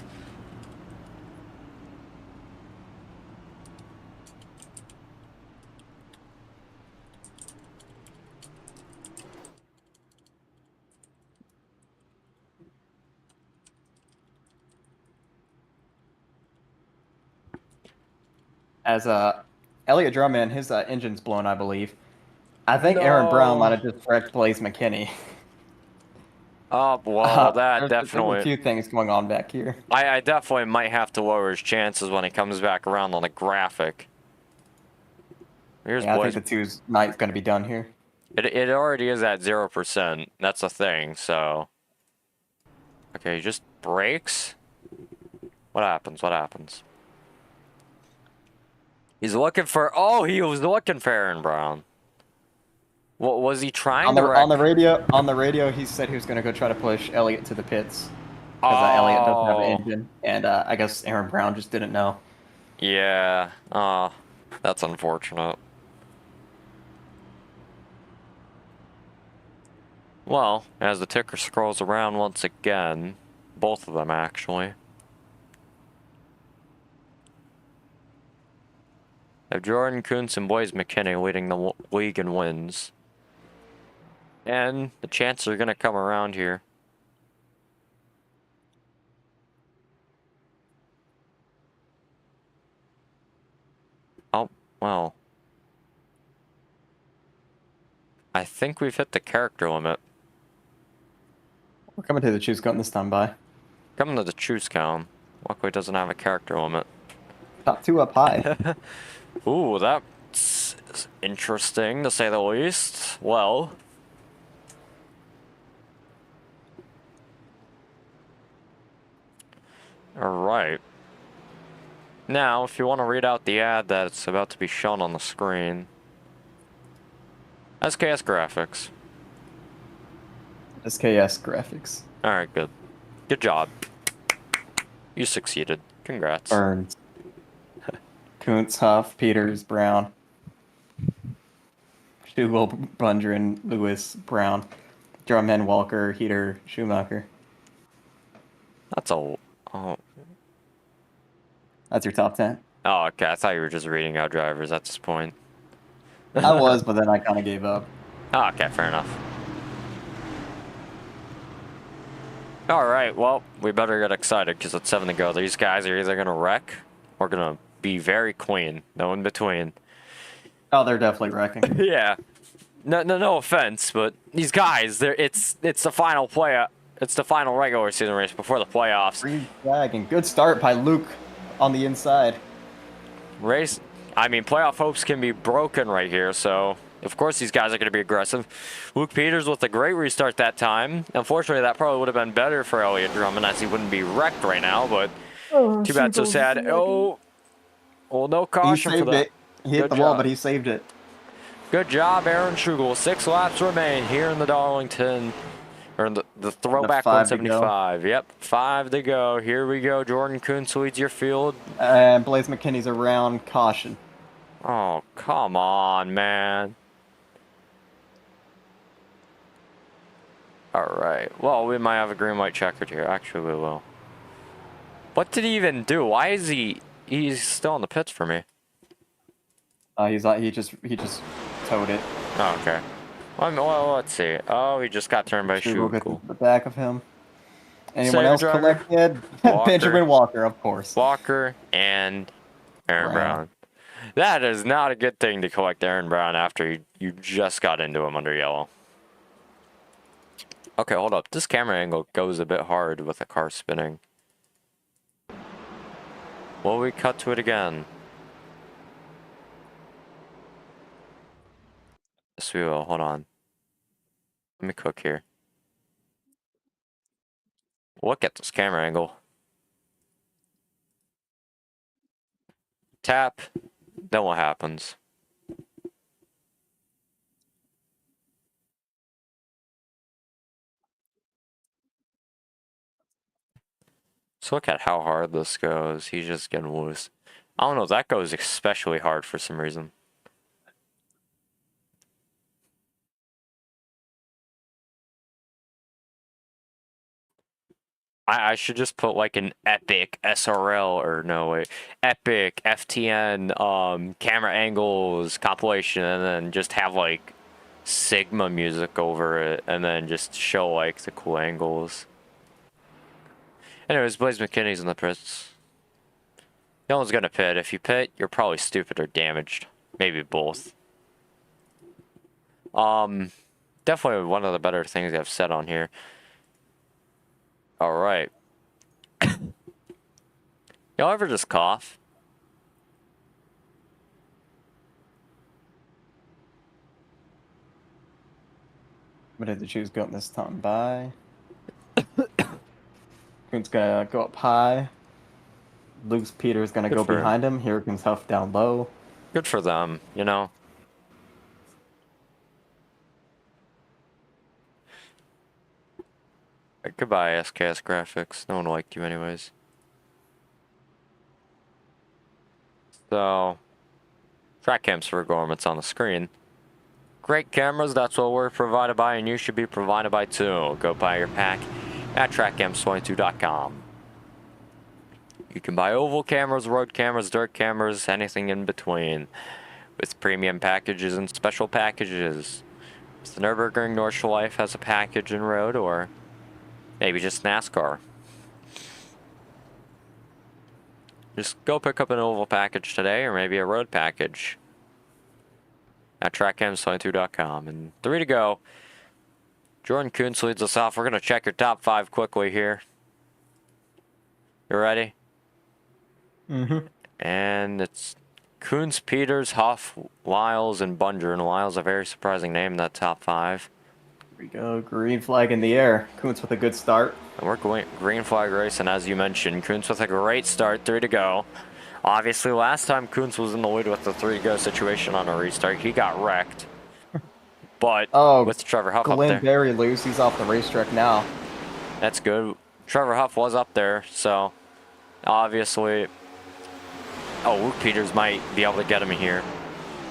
as Elliott Drummond, his engine's blown, I believe. I think Aaron Brown might have just wrecked Blaze McKinney. Oh, well, that there's a definitely... few things going on back here. I definitely might have to lower his chances when he comes back around on the graphic. Here's Yeah, I Blaze. think the two's night's going to be done here. It already is at 0%. That's the thing, so... Okay, he just brakes? What happens? What happens? He's looking for... Oh, he was looking for Aaron Brown. What was he trying on to wreck? On the radio, he said he was going to go try to push Elliott to the pits. Because Elliott doesn't have an engine. And I guess Aaron Brown just didn't know. Yeah. That's unfortunate. Well, as the ticker scrolls around once again, both of them actually, have Jordan Kuntz and Blaze McKinney leading the league in wins. And the chances are going to come around here. Oh, well. I think we've hit the character limit. We're coming to the choose count this time, by. Coming to the choose count. Luckily it doesn't have a character limit. Top 2 up high. Ooh, that's interesting to say the least. Well. Alright. Now, if you want to read out the ad that's about to be shown on the screen. SKS Graphics. SKS Graphics. Alright, good. Good job. You succeeded. Congrats. Burns. Kuntz, Huff, Peters, Brown. Schugel, Bundren, Lewis, Brown. Drumhead, Walker, Heater, Schumacher. That's a... Oh. That's your top 10. Oh, okay. I thought you were just reading out drivers at this point. I was, but then I kind of gave up. Oh, okay, fair enough. Alright, well, we better get excited because it's 7 to go. These guys are either going to wreck or going to be very clean. No in between. Oh, they're definitely wrecking. Yeah. No offense, but these guys, it's the final it's the final regular season race before the playoffs. Green flag and good start by Luke on the inside. Race, I mean, playoff hopes can be broken right here, so of course these guys are going to be aggressive. Luke Peters with a great restart that time. Unfortunately, that probably would have been better for Elliott Drummond as he wouldn't be wrecked right now, but too bad, so sad. Oh, well, no caution for that. He hit the wall, but he saved it. Good job, Aaron Schugel. 6 laps remain here in the Darlington, or in the Throwback 175. Yep, 5 to go. Here we go. Jordan Kuntz leads your field. And Blaze McKinney's around caution. Oh, come on, man. All right. Well, we might have a green light checkered here. Actually, we will. What did he even do? Why is he's still in the pits for me? He just towed it. Oh, okay. Well, let's see. Oh, he just got turned by Schugel. The back of him. Anyone else collected? Benjamin Walker, of course. Walker and Aaron Brown. That is not a good thing to collect Aaron Brown after you just got into him under yellow. Okay, hold up. This camera angle goes a bit hard with the car spinning. Will we cut to it again? Yes, we will. Hold on. Let me cook here. Look at this camera angle. Tap. Then what happens? So look at how hard this goes. He's just getting loose. I don't know. That goes especially hard for some reason. I should just put like an epic SRL or no wait, epic FTN camera angles compilation, and then just have like Sigma music over it, and then just show like the cool angles. Anyways, Blaze McKinney's in the pits. No one's gonna pit. If you pit, you're probably stupid or damaged. Maybe both. Definitely one of the better things I've said on here. All right. Y'all ever just cough? What did the choose go up this time? Bye. Coon's gonna go up high. Luke's Peter's gonna Good go for him. behind him. Here comes Huff down low. Good for them, you know. Goodbye, SKS Graphics. No one liked you anyways. So, track cams for performance on the screen. Great cameras, that's what we're provided by, and you should be provided by too. Go buy your pack at trackcams22.com. You can buy oval cameras, road cameras, dirt cameras, anything in between, with premium packages and special packages. The Nürburgring Nordschleife Life has a package in road, or maybe just NASCAR. Just go pick up an oval package today, or maybe a road package at trackcams22.com. And 3 to go. Jordan Kuntz leads us off. We're going to check your top 5 quickly here. You ready? Mm-hmm. And it's Kuntz, Peters, Huff, Lyles, and Bunger. And Lyles, a very surprising name in that top 5. Here we go. Green flag in the air. Kuntz with a good start. And we're going green flag racing, as you mentioned. Kuntz with a great start, 3 to go. Obviously, last time Kuntz was in the lead with the 3 to go situation on a restart, he got wrecked. But with Trevor Huff up Glenn there, very loose. He's off the racetrack now. that's good. Trevor Huff was up there, so obviously, Luke Peters might be able to get him here.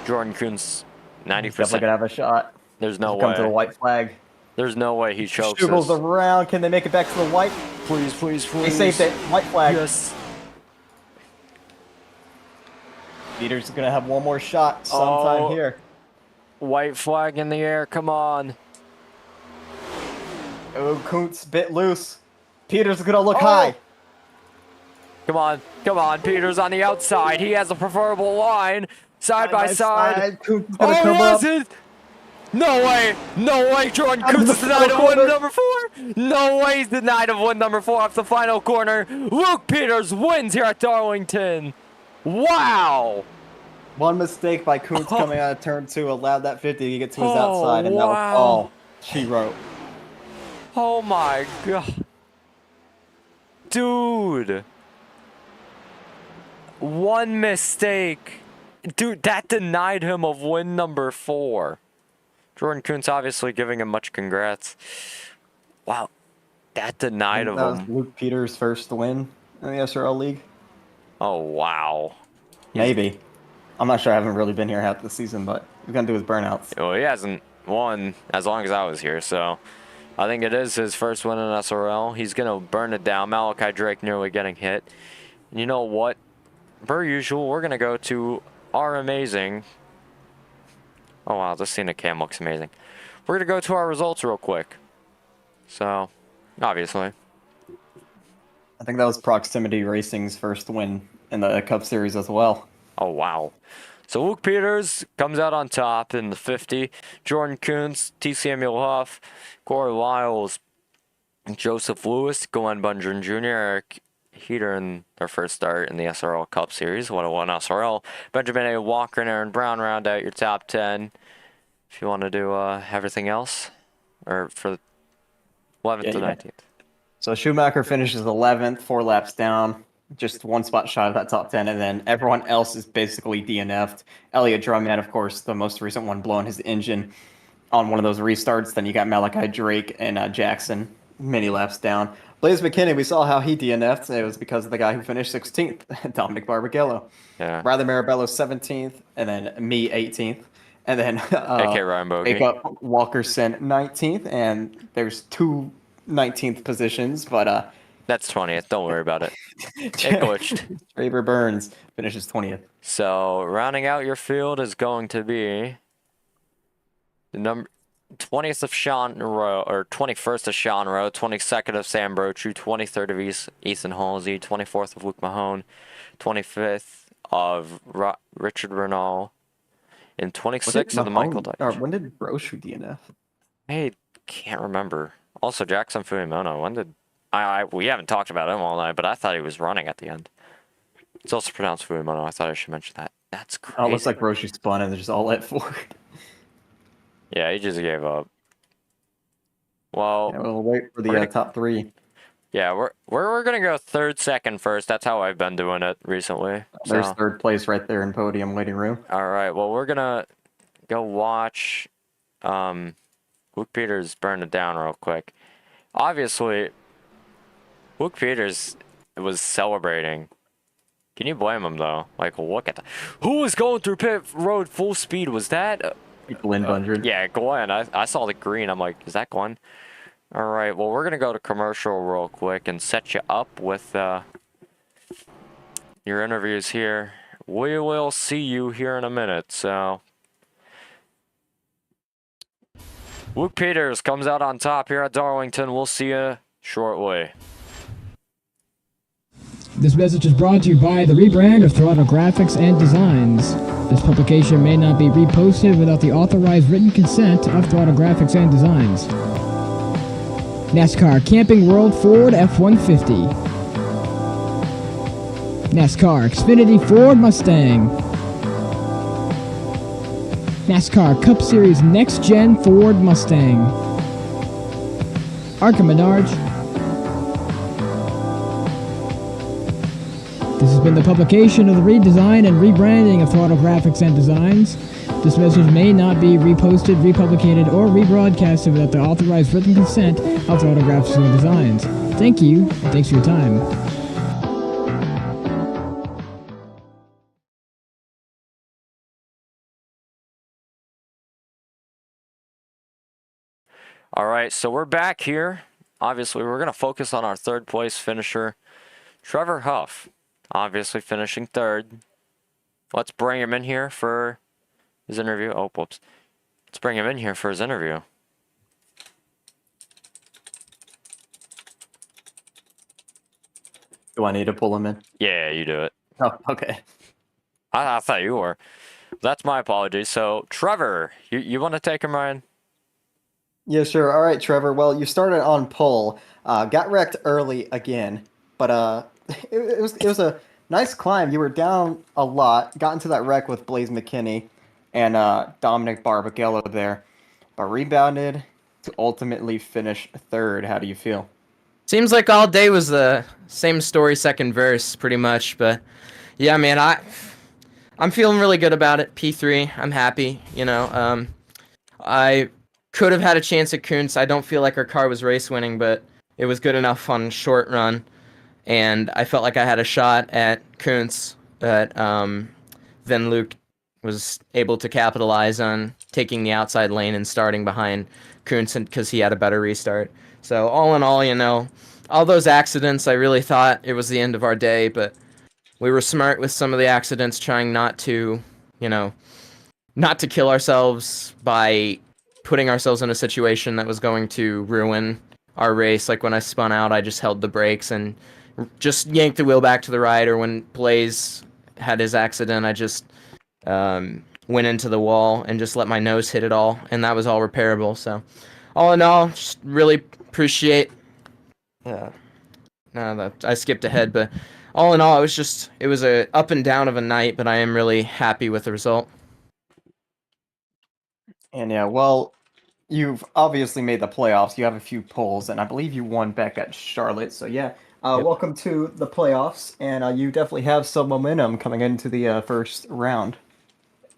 Jordan Kuntz, 90%. Definitely gonna have a shot. There's no Come to the way. white flag. There's no way he chokes Shuggles this. around. Can they make it back to the white? Please, please, They please. saved it. White flag. Yes. Peter's gonna have one more shot sometime here. White flag in the air. Come on. Oh, Kuntz bit loose. Peter's gonna look high. Come on. Come on. Peters on the outside. He has a preferable line. Side by side. Kuntz is gonna Oh, come he up. has it. No way. No way. Jordan Kuntz is denied of win number 4. No way he's denied of win number 4 off the final corner. Luke Peters wins here at Darlington. Wow. One mistake by Kuntz coming out of turn 2 allowed that 50 to get to his Oh, outside, and that was wow. all she wrote. Oh my god. Dude. One mistake. Dude, that denied him of win number 4. Jordan Kuntz obviously giving him much congrats. Wow. That denied of That was him. Luke Peters' first win in the SRL League. Oh, wow. Maybe. I'm not sure. I haven't really been here half the season, but he's going to do his burnouts. Well, he hasn't won as long as I was here, so I think it is his first win in SRL. He's going to burn it down. Malachi Drake nearly getting hit. And you know what? Per usual, we're going to go to our amazing... Oh, wow, this Cena cam looks amazing. We're going to go to our results real quick. So, obviously. I think that was Proximity Racing's first win in the Cup Series as well. Oh, wow. So Luke Peters comes out on top in the 50. Jordan Kuntz, T. Samuel Huff, Corey Lyles, Joseph Lewis, Glenn Bunger Jr., Eric Heater in their first start in the SRL Cup Series. 101 SRL. Benjamin A. Walker and Aaron Brown round out your top 10. If you want to do everything else, or for 11th to 19th. So Schumacher finishes 11th, 4 laps down, just one spot shy of that top 10, and then everyone else is basically DNF'd. Elliott Drumman, of course, the most recent one, blowing his engine on one of those restarts. Then you got Malachi Drake and Jackson, many laps down. Blaze McKinney, we saw how he DNF'd. It was because of the guy who finished 16th, Dominic Barbagallo. Yeah. Riley Marabello 17th, and then me 18th. And then AK Ryan Bogey. Jacob Walkerson 19th, and there's 2 19th positions, but That's 20th. Don't worry about it. It glitched. Faber Burns finishes 20th. So rounding out your field is going to be the 20th of Sean Rowe, or 21st of Sean Rowe, 22nd of Sam Brochu, 23rd of Ethan Halsey, 24th of Luke Mahone, 25th of Richard Renault, and 26th of the Michael Dyche. When did Brochu DNF? I can't remember. Also, Jackson Fumimono. When did we haven't talked about him all night, but I thought he was running at the end. It's also pronounced Fumimono. I thought I should mention that. That's crazy. Oh, it looks like Brochu spun and they're just all at forward. Yeah, he just gave up. Well, yeah, we'll wait for the top three. Yeah, we're gonna go third, second, first. That's how I've been doing it recently. There's third place right there in podium waiting room. All right. Well, we're gonna go watch Luke Peters burn it down real quick. Obviously, Luke Peters was celebrating. Can you blame him though? Like, look at that. Who was going through pit road full speed? Was that? Glenn Bundred. Yeah, Glenn. I saw the green. I'm like, is that Glenn? All right. Well, we're gonna go to commercial real quick and set you up with your interviews here. We will see you here in a minute. So, Luke Peters comes out on top here at Darlington. We'll see you shortly. This message is brought to you by the rebrand of Throttle Graphics and Designs. This publication may not be reposted without the authorized written consent of Throttle Graphics and Designs. NASCAR Camping World Ford F-150. NASCAR Xfinity Ford Mustang. NASCAR Cup Series Next-Gen Ford Mustang. Arca Menards. This has been the publication of the redesign and rebranding of Throttle Graphics and Designs. This message may not be reposted, republicated, or rebroadcasted without the authorized written consent of Throttle Graphics and Designs. Thank you, and thanks for your time. All right, so we're back here. Obviously, we're going to focus on our third place finisher, Trevor Huff. Obviously finishing third. Let's bring him in here for his interview. Oh, whoops. Let's bring him in here for his interview. Do I need to pull him in? Yeah, you do it. Oh, okay. I thought you were. That's my apologies. So, Trevor, you want to take him, Ryan? Yeah, sure. All right, Trevor. Well, you started on pole, got wrecked early again, but it was a nice climb. You were down a lot, got into that wreck with Blaze McKinney and Dominic Barbagallo there, but rebounded to ultimately finish third. How do you feel? Seems like all day was the same story, second verse, pretty much. But yeah, man, I'm feeling really good about it. P3, I'm happy. You know, I could have had a chance at Kuntz. I don't feel like our car was race winning, but it was good enough on short run. And I felt like I had a shot at Kuntz, but then Luke was able to capitalize on taking the outside lane and starting behind Kuntz because he had a better restart. So all in all, you know, all those accidents, I really thought it was the end of our day, but we were smart with some of the accidents, trying not to, you know, not to kill ourselves by putting ourselves in a situation that was going to ruin our race. Like when I spun out, I just held the brakes and just yanked the wheel back to the right, or when Blaze had his accident, I just went into the wall and just let my nose hit it all, and that was all repairable. So all in all, just really appreciate I skipped ahead, but all in all, it was a up and down of a night, but I am really happy with the result. And yeah, well, you've obviously made the playoffs. You have a few poles, and I believe you won back at Charlotte. So yeah, Yep. Welcome to the playoffs, and you definitely have some momentum coming into the first round.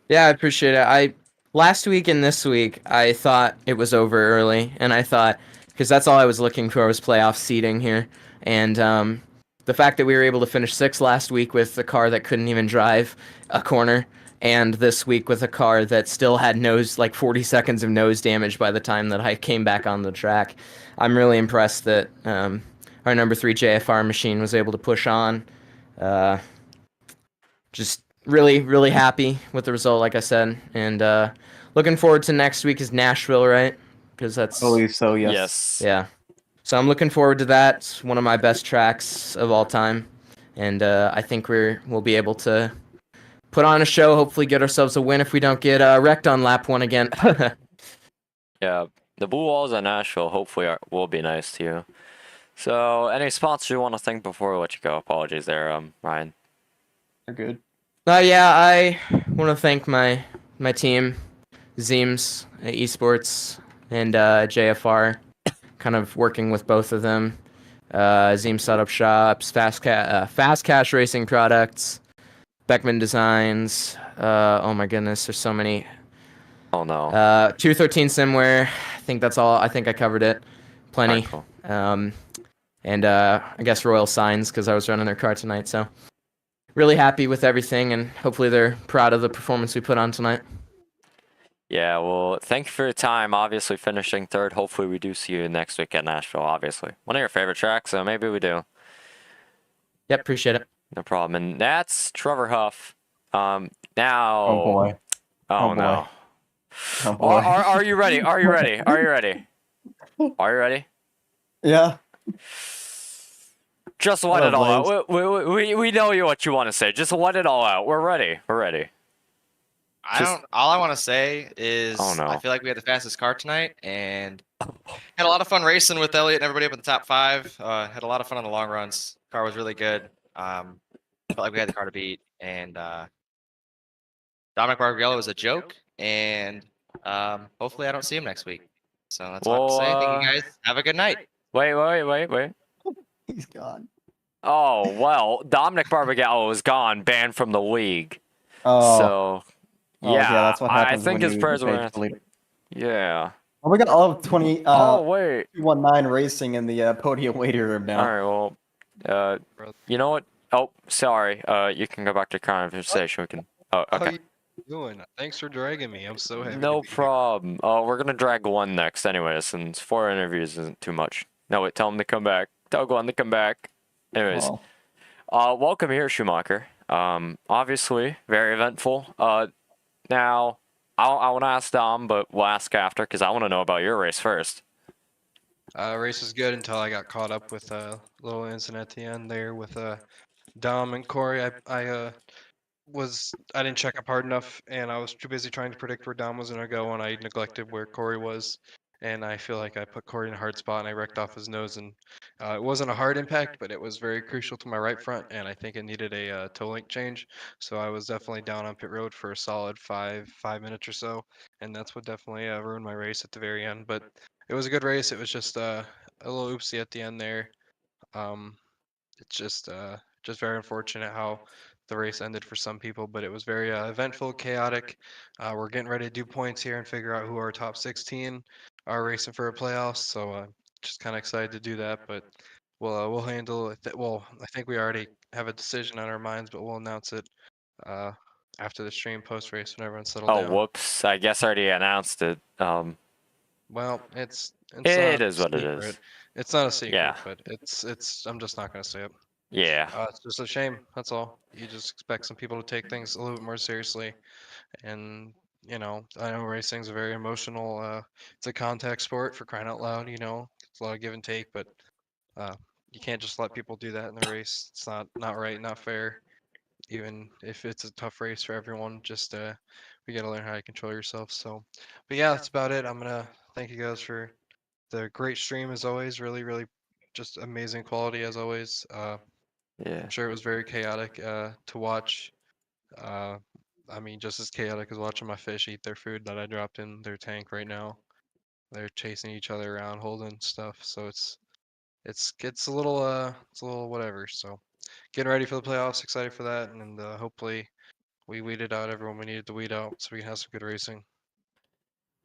Yeah, I appreciate it. Last week and this week, I thought it was over early, and I thought, because that's all I was looking for was playoff seeding here, and the fact that we were able to finish sixth last week with a car that couldn't even drive a corner, and this week with a car that still had 40 seconds of nose damage by the time that I came back on the track. I'm really impressed that our number 3 JFR machine was able to push on. Just really, really happy with the result, like I said. And looking forward to next week is Nashville, right? Because that's I believe so. Yes. Yes. yeah. So I'm looking forward to that. It's one of my best tracks of all time, and I think we'll be able to put on a show. Hopefully, get ourselves a win if we don't get wrecked on lap 1 again. Yeah. The blue walls at Nashville hopefully will be nice to you. So, any sponsors you want to thank before we let you go? Apologies there, Ryan. You're good. Yeah, I want to thank my team, Zeems Esports and JFR, kind of working with both of them. Zeems Setup Shops, Fast Cash Racing Products, Beckman Designs. Oh my goodness, there's so many. Oh no. 213 Simware. I think that's all. I think I covered it. Plenty. Alright, cool. And I guess Royal Signs because I was running their car tonight. So really happy with everything, and hopefully they're proud of the performance we put on tonight. Yeah, well, thank you for your time. Obviously, finishing third. Hopefully, we do see you next week at Nashville, obviously. One of your favorite tracks, so maybe we do. Yep, appreciate it. No problem. And that's Trevor Huff. Now. Oh boy. Oh, Oh, no. boy. Oh boy. Are you ready? Are you ready? Are you ready? Are you ready? Yeah. Just let it all out. We know what you want to say. Just let it all out. We're ready. We're ready. All I want to say is Oh, no. I feel like we had the fastest car tonight and had a lot of fun racing with Elliott and everybody up in the top 5. Had a lot of fun on the long runs. Car was really good. Felt like we had the car to beat. And Dominic Barbagallo was a joke. And hopefully I don't see him next week. So that's all I have to say. Thank you guys. Have a good night. Wait. He's gone. Oh, well, Dominic Barbagallo is gone, banned from the league. Oh. So, Oh, yeah, that's what happens. I think when his you prayers page were. delete. Yeah. Oh, we got all of 20. Oh, wait. 219 Racing in the podium waiting room now. All right, well, you know what? Oh, sorry. You can go back to conversation. We can. Oh, How okay. you doing? Thanks for dragging me. I'm so happy. No to be here. problem. We're gonna drag one next anyway, since 4 interviews isn't too much. No, wait. Tell him to come back. Tell Glenn to come back. Anyways, welcome here, Schumacher. Obviously, very eventful. Now, I want to ask Dom, but we'll ask after because I want to know about your race first. Race was good until I got caught up with a little incident at the end there with Dom and Corey. I didn't check up hard enough, and I was too busy trying to predict where Dom was gonna go, and I neglected where Corey was. And I feel like I put Corey in a hard spot, and I wrecked off his nose. And it wasn't a hard impact, but it was very crucial to my right front, and I think it needed a toe link change. So I was definitely down on pit road for a solid five minutes or so, and that's what definitely ruined my race at the very end. But it was a good race. It was just a little oopsie at the end there. It's just very unfortunate how the race ended for some people, but it was very eventful, chaotic. We're getting ready to do points here and figure out who our top 16 are racing for a playoffs. So just kind of excited to do that, but we'll handle it. Well, I think we already have a decision on our minds, but we'll announce it after the stream post race when everyone's settled down. Oh, whoops! I guess I already announced it. Well, it's It not a is what it secret. is. It's not a secret, Yeah. but it's. I'm just not gonna say it. Yeah. It's just a shame. That's all. You just expect some people to take things a little bit more seriously, and I know racing's a very emotional. It's a contact sport for crying out loud. It's a lot of give and take, but you can't just let people do that in the race. It's not right, not fair. Even if it's a tough race for everyone, just we gotta learn how to control yourself. So, but yeah, that's about it. I'm gonna thank you guys for the great stream as always. Really, just amazing quality as always. Yeah. I'm sure it was very chaotic to watch. I mean, just as chaotic as watching my fish eat their food that I dropped in their tank right now. They're chasing each other around, holding stuff. So it's a little whatever. So getting ready for the playoffs, excited for that, and hopefully we weeded out everyone we needed to weed out so we can have some good racing.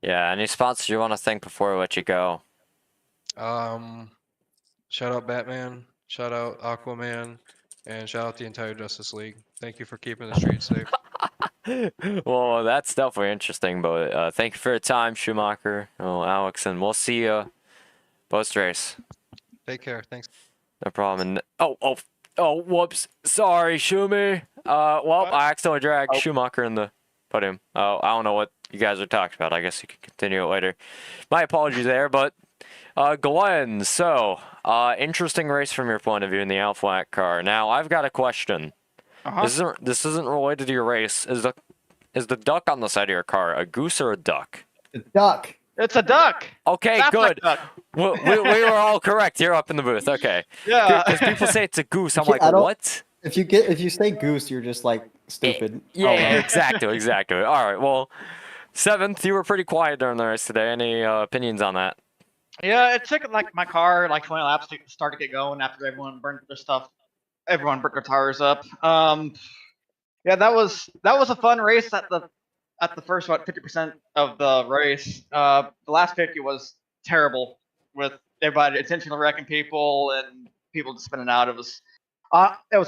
Yeah. Any sponsors you want to thank before we let you go? Shout out Batman, shout out Aquaman, and shout out the entire Justice League. Thank you for keeping the streets safe. Well, that's definitely interesting, but thank you for your time, Schumacher. Oh, Alex, and we'll see you post race. Take care. Thanks. No problem. And whoops. Sorry, Schumi. Well, I accidentally dragged Schumacher in the podium. Oh, I don't know what you guys are talking about. I guess you can continue it later. My apologies there, but Glenn, so interesting race from your point of view in the Outflat car. Now, I've got a question. This isn't related to your race. Is the duck on the side of your car a goose or a duck? The duck. It's a duck. Okay, Sounds like good. duck. We were all correct. You're up in the booth. Okay. Yeah. Because people say it's a goose. I'm like, I don't- what? If you say goose, you're just like stupid. Yeah, exactly. All right. Well, 7th, you were pretty quiet during the race today. Any opinions on that? Yeah, it took like my car like 20 laps to start to get going after everyone burned their stuff. Everyone burnt their tires up. Yeah, that was a fun race at the first 50% of the race. The last 50 was terrible with everybody intentionally wrecking people and people just spinning out. It was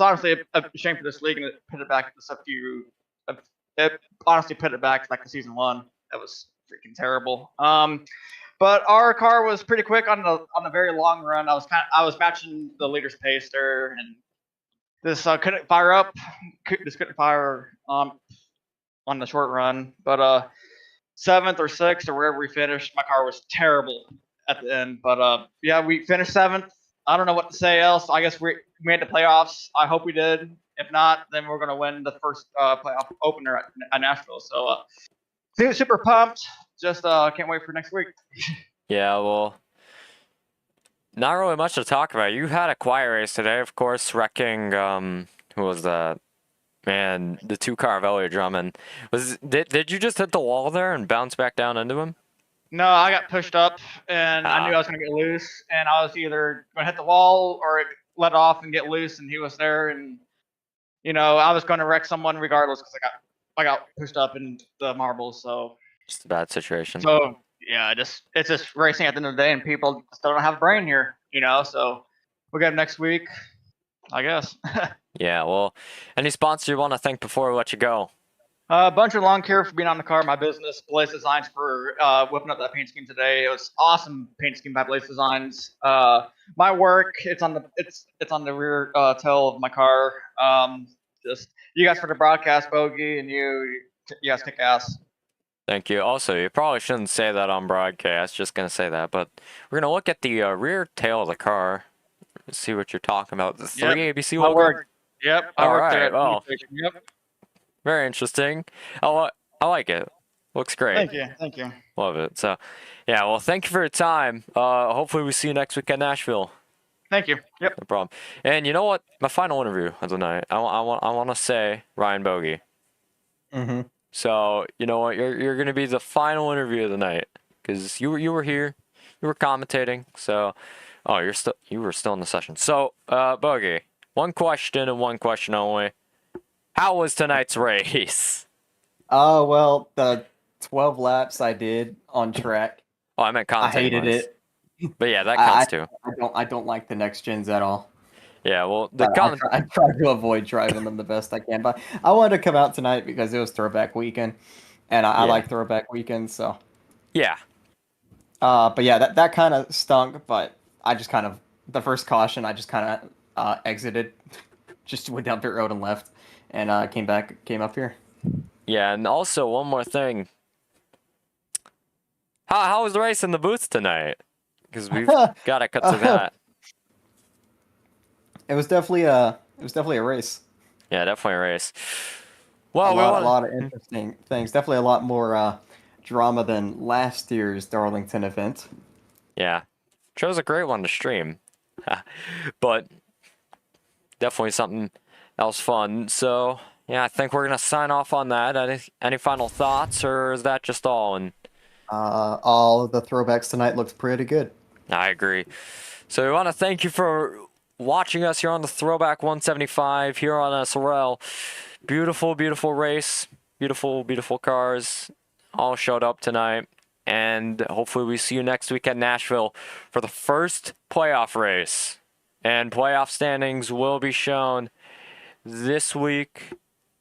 honestly a shame for this league, and it put it back to it honestly put it back to like the season 1. That was freaking terrible. But our car was pretty quick on the very long run. I was matching the leader's pace there, and this couldn't fire up. Couldn't fire on the short run. But 7th or 6th or wherever we finished, my car was terrible at the end. But yeah, we finished 7th. I don't know what to say else. I guess we made the playoffs. I hope we did. If not, then we're gonna win the first playoff opener at Nashville. So super pumped. Just can't wait for next week. Yeah, well, not really much to talk about. You had a quiet race today, of course, wrecking, who was that? Man, the 2-car of Elliott Drummond. Did you just hit the wall there and bounce back down into him? No, I got pushed up, and I knew I was going to get loose, and I was either going to hit the wall or let off and get loose, and he was there, and, I was going to wreck someone regardless because I got pushed up in the marbles, so. Just a bad situation. So, yeah, it's just racing at the end of the day, and people just don't have a brain here, so we'll get him next week, I guess. Yeah, well, any sponsor you want to thank before we let you go? A bunch of lawn care for being on the car. My business, Blaze Designs, for whipping up that paint scheme today. It was awesome paint scheme by Blaze Designs. My work, it's on the rear tail of my car. Just you guys for the broadcast, Bogey, and you guys kick ass. Thank you. Also, you probably shouldn't say that on broadcast. Just gonna say that, but we're gonna look at the rear tail of the car, see what you're talking about. The 3 ABC logo. Work. Yep. I worked there. Well, yep. very interesting. I like it. Looks great. Thank you. Love it. So, yeah. Well, thank you for your time. Hopefully we see you next week at Nashville. Thank you. Yep. No problem. And you know what? My final interview of the night. I want to say Ryan Bogey. Mm-hmm. So you know what? You're gonna be the final interview of the night because you were here, you were commentating. So, you were still in the session. So, Bogey, one question and one question only. How was tonight's race? Well, the 12 laps I did on track. Oh, I meant commentating. I hated it. But yeah, that counts too. I don't like the next gens at all. Yeah, well, I try to avoid driving them the best I can, but I wanted to come out tonight because it was Throwback weekend, and I like Throwback weekend, so. Yeah. But yeah, that kind of stunk, but I just kind of, the first caution, I just kind of exited, just went down pit road and left, and came up here. Yeah, and also one more thing. How was the race in the booth tonight? Because we've got to cut to that. It was definitely a race. Yeah, definitely a race. Well, a lot of interesting things. Definitely a lot more drama than last year's Darlington event. Yeah, chose a great one to stream, but definitely something else fun. So yeah, I think we're gonna sign off on that. Any final thoughts, or is that just all? And all of the throwbacks tonight looked pretty good. I agree. So we want to thank you for watching us here on the Throwback 175 here on SRL. Beautiful, beautiful race. Beautiful, beautiful cars. All showed up tonight. And hopefully we see you next week at Nashville for the first playoff race. And playoff standings will be shown this week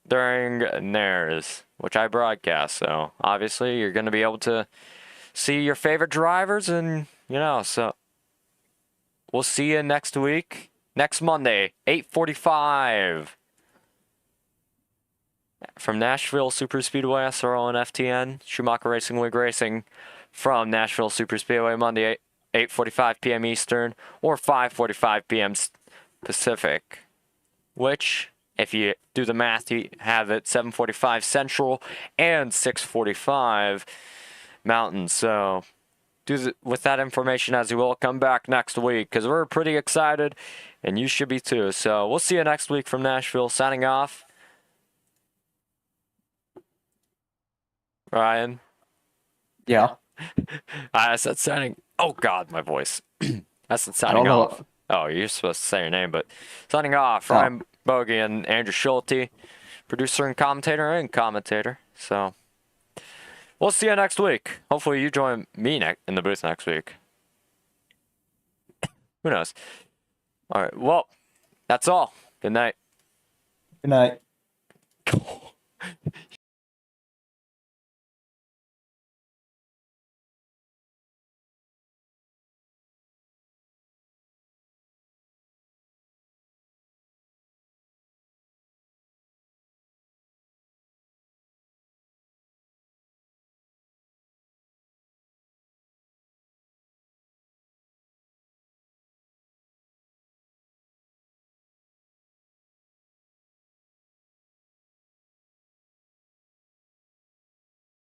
during NARS, which I broadcast. So obviously you're going to be able to see your favorite drivers and, so we'll see you next week. Next Monday, 8:45. from Nashville SuperSpeedway, SRL and FTN, Schumacher Racing League Racing from Nashville SuperSpeedway Monday, 8:45 p.m. Eastern or 5:45 p.m. Pacific, which, if you do the math, you have it 7:45 Central and 6:45 Mountain. So with that information as you will. Come back next week because we're pretty excited and you should be too. So we'll see you next week from Nashville. Signing off. Ryan. Yeah. I said signing. Oh God, my voice. I said I signing don't know. off. Oh, you're supposed to say your name, but signing off. Oh. Ryan Bogey and Andrew Schulte, producer and commentator. So we'll see you next week. Hopefully you join me in the booth next week. Who knows? All right. Well, that's all. Good night. Good night.